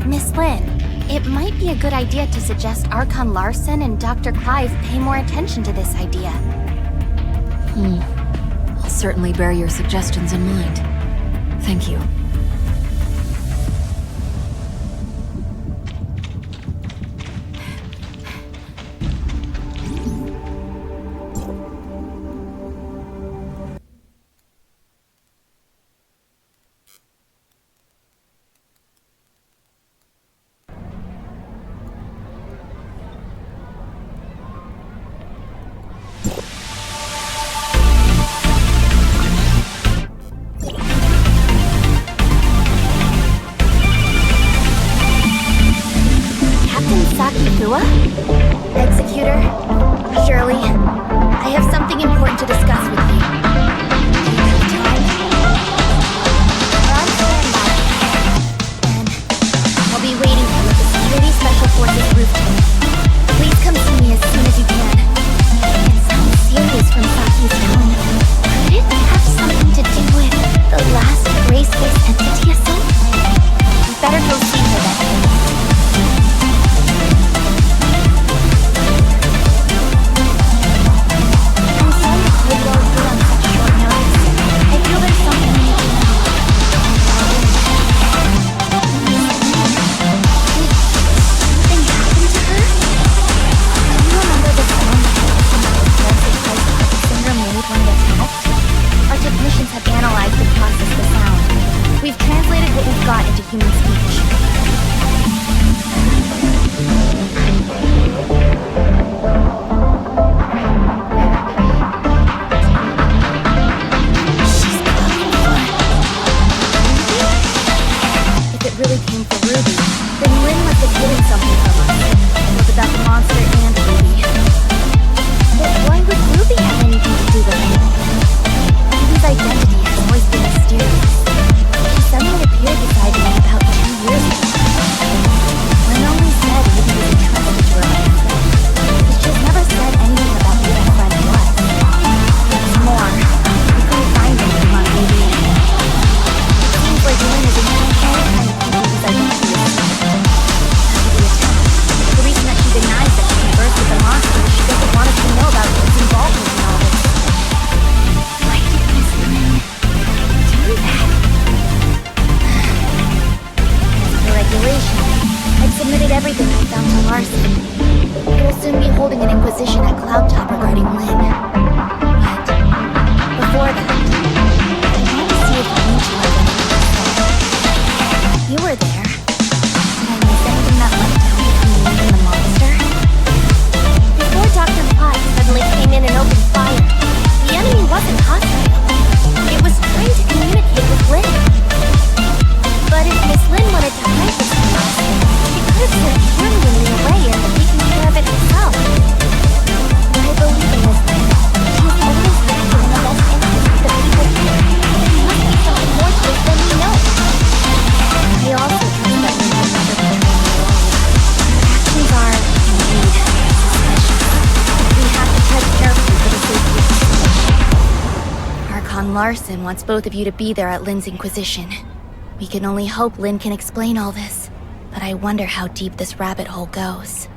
Miss Lynn, it might be a good idea to suggest Archon Larson and Dr. Clive pay more attention to this idea. I'll certainly bear your suggestions in mind. Thank you. Lua? Executor? Shirley? I have something important to discuss with you. Do you have time? We're on standby. And I'll be waiting for you at the Security Special Forces rooftop. Please come see me as soon as you can. It sounds serious from Saki's tone. Could it have something to do with the last grace-based entity assault? We better go see her then. I'm sorry to call you all here on such short notice. I feel there's something you need to know. Did something happen to her? Do you remember the sound that the singer made when it attacked? Our technicians have analyzed and processed the sound. We've translated what we've got into human speech. She's calling for Ruby? If it really came for Ruby, then Lynn must have hidden something from us. Both about the monster and Ruby. But why would Ruby have anything to do with it? Ruby's identity has always been mysterious. She suddenly appeared beside me about 2 years ago. Lynn only said Ruby was entrusted to her by her friend, but she has never said anything about who that friend was. What's more, we couldn't find anything on Ruby. It seems like Lynn is intentionally trying to keep Ruby's identity a secret. After the attack, the reason that she denies that she conversed with the monster is she doesn't want us to know about Lynn's involvement in all this. Why did Miss Lynn do that? Per regulation, I've submitted everything I found to Larson. He will soon be holding an inquisition at Cloudtop regarding Lynn. But before that, I want to see if Luigi has anything to say. You were there. Did I miss anything that went down between you and the monster? Before Dr. Potts suddenly came in and opened fire, the enemy wasn't hostile. It was trying to communicate with Lynn. But if Miss Lynn wanted to hide this from us, she could have sent Shirley away and taken care of it herself. I believe in Miss Lynn. She has always acted in the best interest of the people here. There must be something more to this than we know. I also trust that Lynn would never betray me alone. Her actions are, indeed, suspicious. We have to tread carefully for the safety of the situation. Archon Larson wants both of you to be there at Lynn's Inquisition. We can only hope Lynn can explain all this, but I wonder how deep this rabbit hole goes.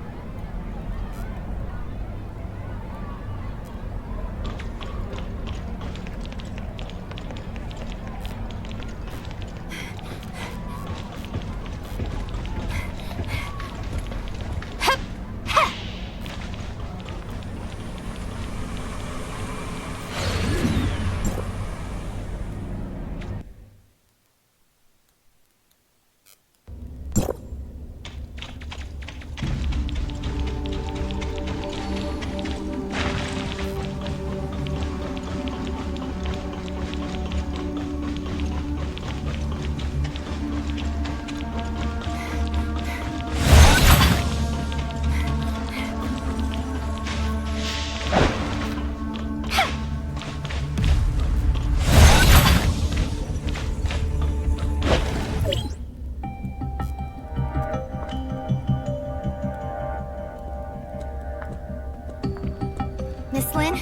Miss Lynn,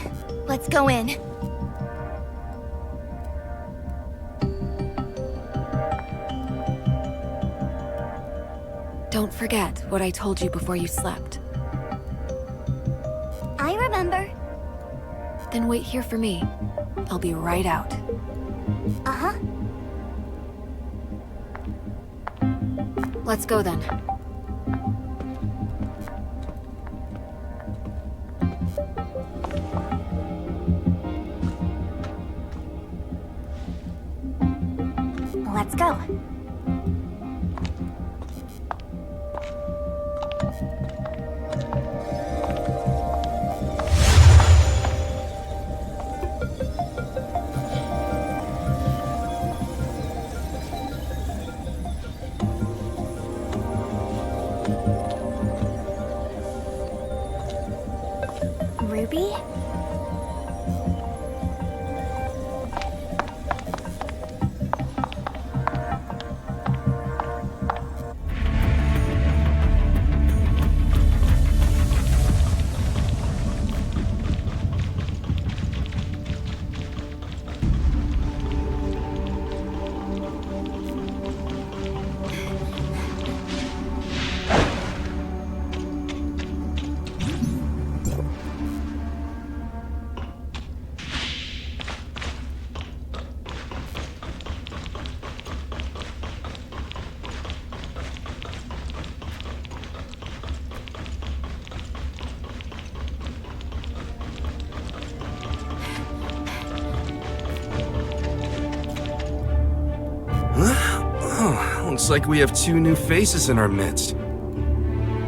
let's go in. Don't forget what I told you before you slept. I remember. Then wait here for me. I'll be right out. Uh-huh. Let's go then. Let's go. Oh, looks like we have 2 new faces in our midst.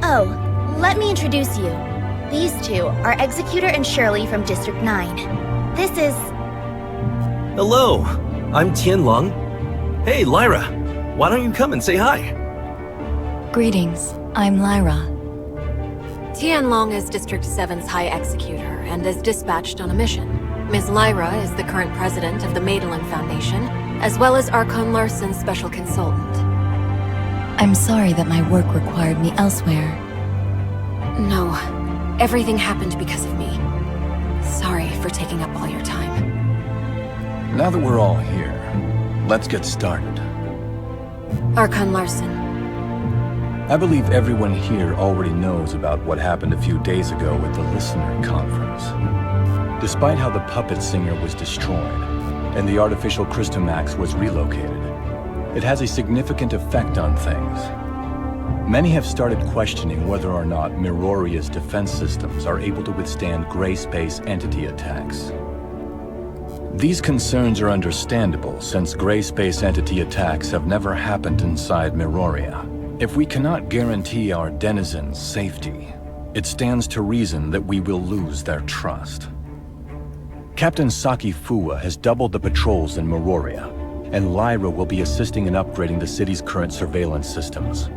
Oh, let me introduce you. These two are Executor and Shirley from District 9. This is... Hello, I'm Tianlong. Hey, Lyra, why don't you come and say hi? Greetings, I'm Lyra. Tianlong is District 7's High Executor and is dispatched on a mission. Ms. Lyra is the current president of the Madeline Foundation, as well as Archon Larson's special consultant. I'm sorry that my work required me elsewhere. No, everything happened because of me. Sorry for taking up all your time. Now that we're all here, let's get started. Archon Larson. I believe everyone here already knows about what happened a few days ago at the Listener Conference. Despite how the puppet singer was destroyed, and the artificial Christomax was relocated, it has a significant effect on things. Many have started questioning whether or not Miroria's defense systems are able to withstand gray space entity attacks. These concerns are understandable, since gray space entity attacks have never happened inside Miroria. If we cannot guarantee our denizens' safety, it stands to reason that we will lose their trust. Captain Saki Fuwa has doubled the patrols in Miroria, and Lyra will be assisting in upgrading the city's current surveillance systems.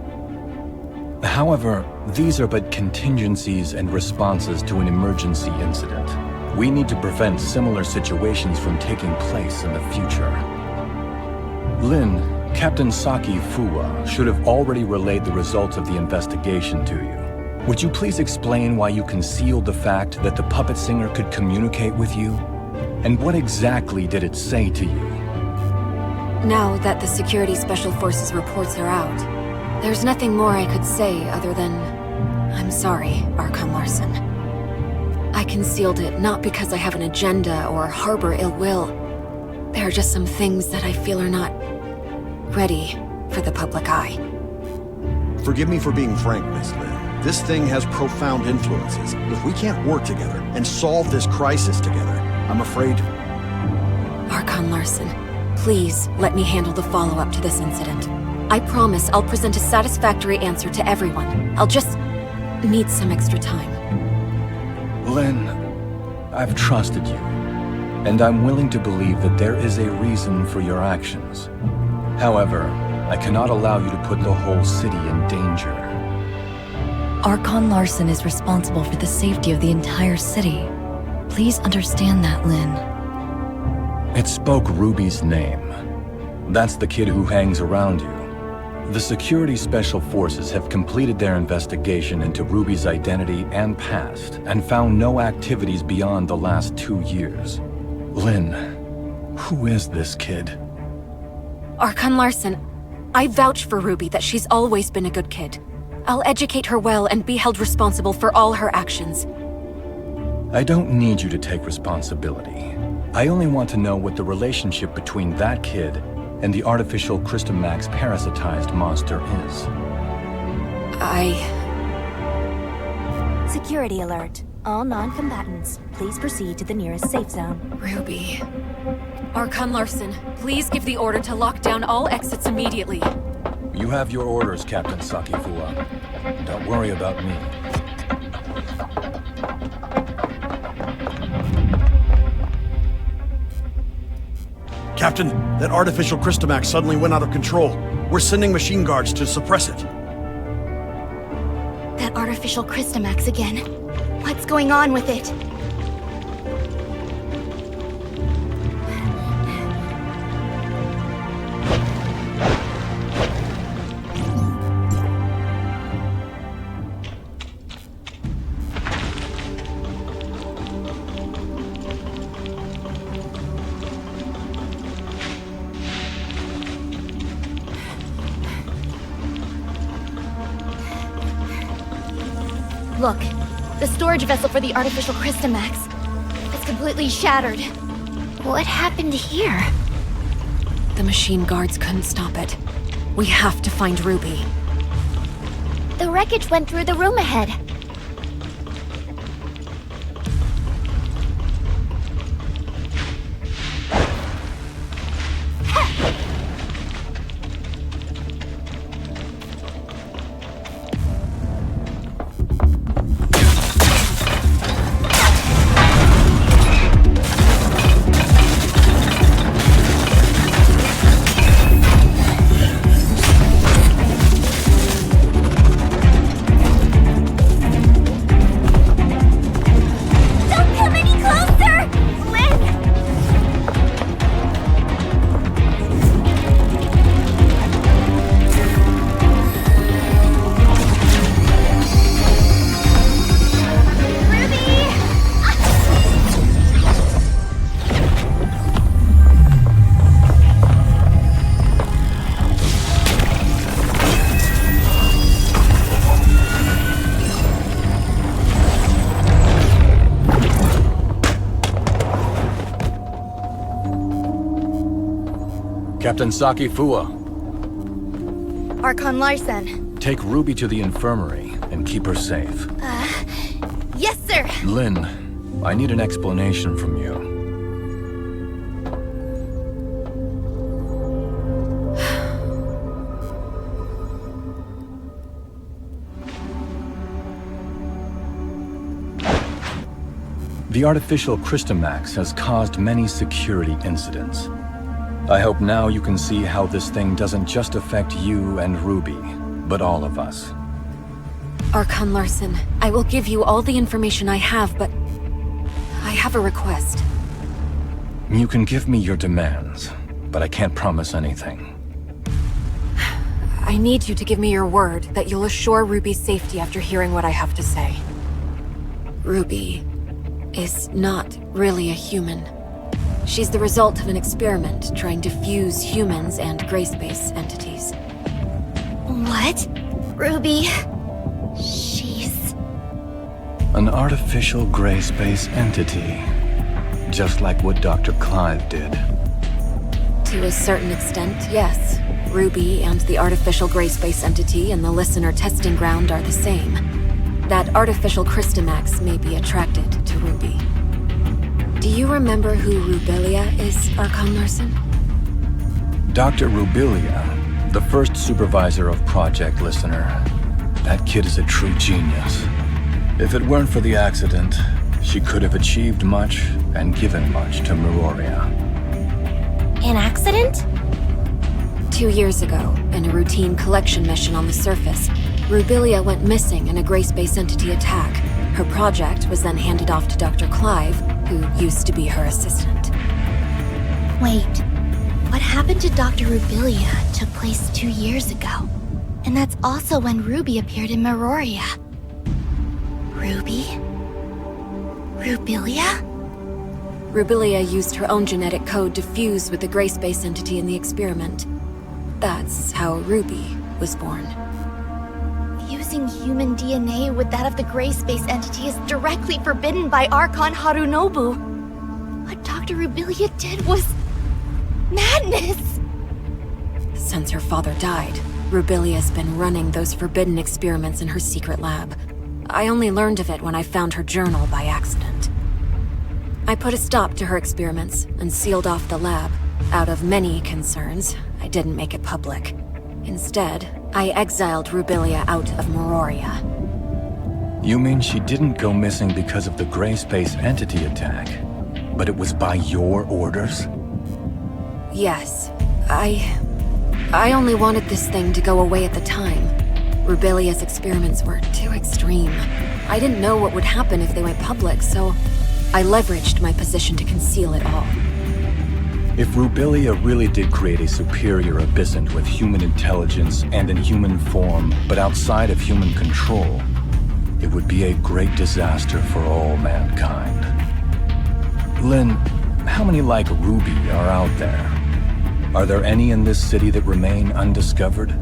However, these are but contingencies and responses to an emergency incident. We need to prevent similar situations from taking place in the future. Lin, Captain Saki Fuwa should have already relayed the results of the investigation to you. Would you please explain why you concealed the fact that the puppet singer could communicate with you? And what exactly did it say to you? Now that the Security Special Forces reports are out, there's nothing more I could say other than... I'm sorry, Archon Larson. I concealed it not because I have an agenda or harbor ill will. There are just some things that I feel are not ready for the public eye. Forgive me for being frank, Miss Lin. This thing has profound influences. If we can't work together and solve this crisis together, I'm afraid... Archon Larson, please let me handle the follow-up to this incident. I promise I'll present a satisfactory answer to everyone. I'll just need some extra time. Lin, I've trusted you, and I'm willing to believe that there is a reason for your actions. However, I cannot allow you to put the whole city in danger. Archon Larson is responsible for the safety of the entire city. Please understand that, Lin. It spoke Ruby's name. That's the kid who hangs around you. The Security Special Forces have completed their investigation into Ruby's identity and past, and found no activities beyond the last 2 years. Lin, who is this kid? Archon Larson, I vouch for Ruby that she's always been a good kid. I'll educate her well and be held responsible for all her actions. I don't need you to take responsibility. I only want to know what the relationship between that kid and the artificial Christomax parasitized monster is. Security alert. All non-combatants, please proceed to the nearest safe zone. Ruby. Archon Larson, please give the order to lock down all exits immediately. You have your orders, Captain Saki Fuwa. Don't worry about me. Captain, that artificial Christomax suddenly went out of control. We're sending machine guards to suppress it. That artificial Christomax again. What's going on with it? Look, the storage vessel for the artificial Christomax. It's completely shattered. What happened here? The machine guards couldn't stop it. We have to find Ruby. The wreckage went through the room ahead. Captain Saki Fua, Archon Larsen. take Ruby to the infirmary and keep her safe. Yes, sir! Lynn, I need an explanation from you. The artificial Christomax has caused many security incidents. I hope now you can see how this thing doesn't just affect you and Ruby, but all of us. Archon Larsen, I will give you all the information I have, but I have a request. You can give me your demands, but I can't promise anything. I need you to give me your word that you'll assure Ruby's safety after hearing what I have to say. Ruby is not really a human. She's the result of an experiment trying to fuse humans and gray space entities. What? Ruby? She's... An artificial gray space entity. Just like what Dr. Clive did. To a certain extent, yes. Ruby and the artificial gray space entity in the listener testing ground are the same. That artificial Christomax may be attracted to Ruby. Do you remember who Rubilia is, Archon Larsen? Dr. Rubilia, the first supervisor of Project Listener. That kid is a true genius. If it weren't for the accident, she could have achieved much and given much to Meroria. An accident? 2 years ago, in a routine collection mission on the surface, Rubilia went missing in a gray space entity attack. Her project was then handed off to Dr. Clive, who used to be her assistant. Wait, what happened to Dr. Rubilia took place 2 years ago. And that's also when Ruby appeared in Meroria. Ruby? Rubilia? Rubilia used her own genetic code to fuse with the gray space entity in the experiment. That's how Ruby was born. Fusing human DNA with that of the gray space entity is directly forbidden by Archon Harunobu. What Dr. Rubilia did was... madness! Since her father died, Rubilia's been running those forbidden experiments in her secret lab. I only learned of it when I found her journal by accident. I put a stop to her experiments and sealed off the lab. Out of many concerns, I didn't make it public. Instead, I exiled Rubilia out of Meroria. You mean she didn't go missing because of the gray space entity attack, but it was by your orders? Yes. I only wanted this thing to go away at the time. Rubilia's experiments were too extreme. I didn't know what would happen if they went public, so I leveraged my position to conceal it all. If Rubilia really did create a superior abyssant with human intelligence and in human form, but outside of human control, it would be a great disaster for all mankind. Lynn, how many like Ruby are out there? Are there any in this city that remain undiscovered?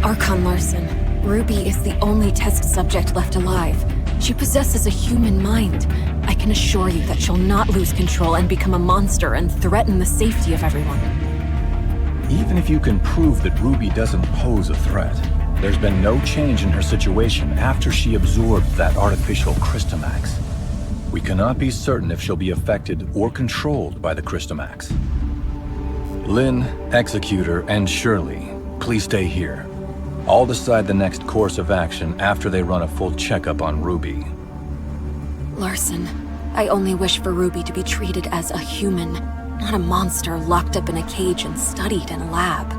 Archon Larsen, Ruby is the only test subject left alive. She possesses a human mind. I can assure you that she'll not lose control and become a monster and threaten the safety of everyone. Even if you can prove that Ruby doesn't pose a threat, there's been no change in her situation after she absorbed that artificial Christomax. We cannot be certain if she'll be affected or controlled by the Christomax. Lynn, Executor, and Shirley, please stay here. I'll decide the next course of action after they run a full checkup on Ruby. Larsen, I only wish for Ruby to be treated as a human, not a monster locked up in a cage and studied in a lab.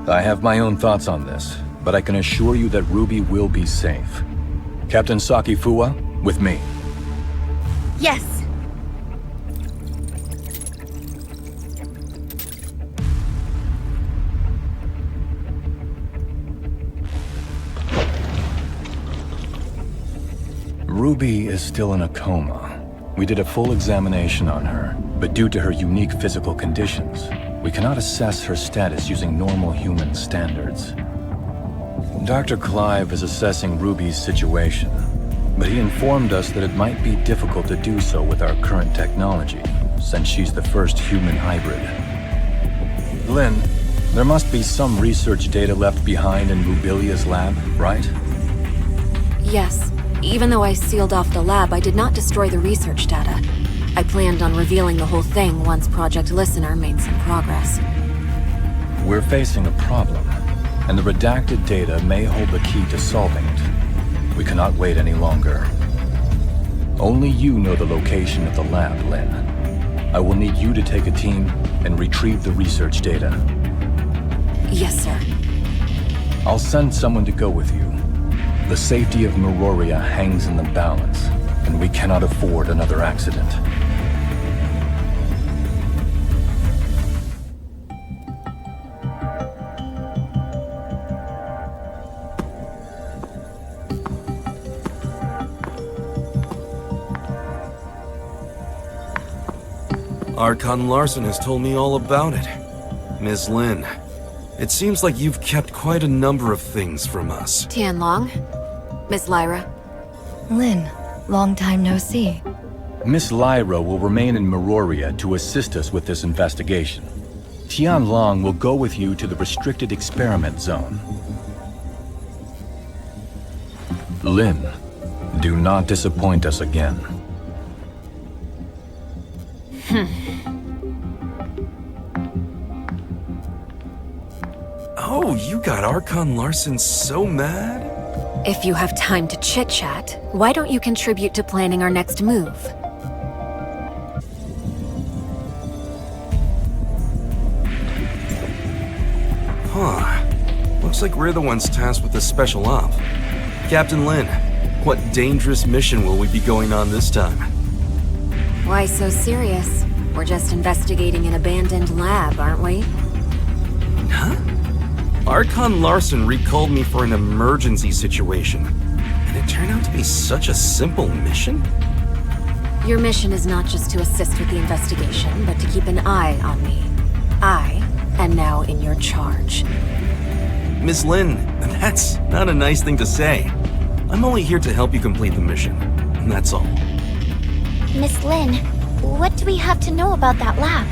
I have my own thoughts on this, but I can assure you that Ruby will be safe. Captain Saki Fua, with me. Yes. Ruby is still in a coma. We did a full examination on her, but due to her unique physical conditions, we cannot assess her status using normal human standards. Dr. Clive is assessing Ruby's situation, but he informed us that it might be difficult to do so with our current technology, since she's the first human hybrid. Lynn, there must be some research data left behind in Rubilia's lab, right? Yes. Even though I sealed off the lab, I did not destroy the research data. I planned on revealing the whole thing once Project Listener made some progress. We're facing a problem, and the redacted data may hold the key to solving it. We cannot wait any longer. Only you know the location of the lab, Lynn. I will need you to take a team and retrieve the research data. Yes, sir. I'll send someone to go with you. The safety of Meroria hangs in the balance, and we cannot afford another accident. Archon Larson has told me all about it. Ms. Lin, it seems like you've kept quite a number of things from us. Tianlong? Miss Lyra? Lin, long time no see. Miss Lyra will remain in Meroria to assist us with this investigation. Tianlong will go with you to the restricted experiment zone. Lin, do not disappoint us again. Oh, you got Archon Larson so mad? If you have time to chit-chat, why don't you contribute to planning our next move? Huh. Looks like we're the ones tasked with the special op. Captain Lin, what dangerous mission will we be going on this time? Why so serious? We're just investigating an abandoned lab, aren't we? Huh? Archon Larson recalled me for an emergency situation, and it turned out to be such a simple mission? Your mission is not just to assist with the investigation, but to keep an eye on me. I am now in your charge. Miss Lin, that's not a nice thing to say. I'm only here to help you complete the mission, and that's all. Miss Lin, what do we have to know about that lab?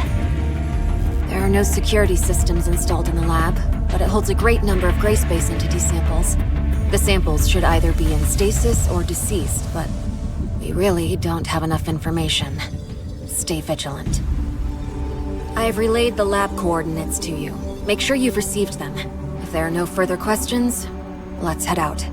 There are no security systems installed in the lab, but it holds a great number of gray space entity samples. The samples should either be in stasis or deceased, but we really don't have enough information. Stay vigilant. I have relayed the lab coordinates to you. Make sure you've received them. If there are no further questions, let's head out.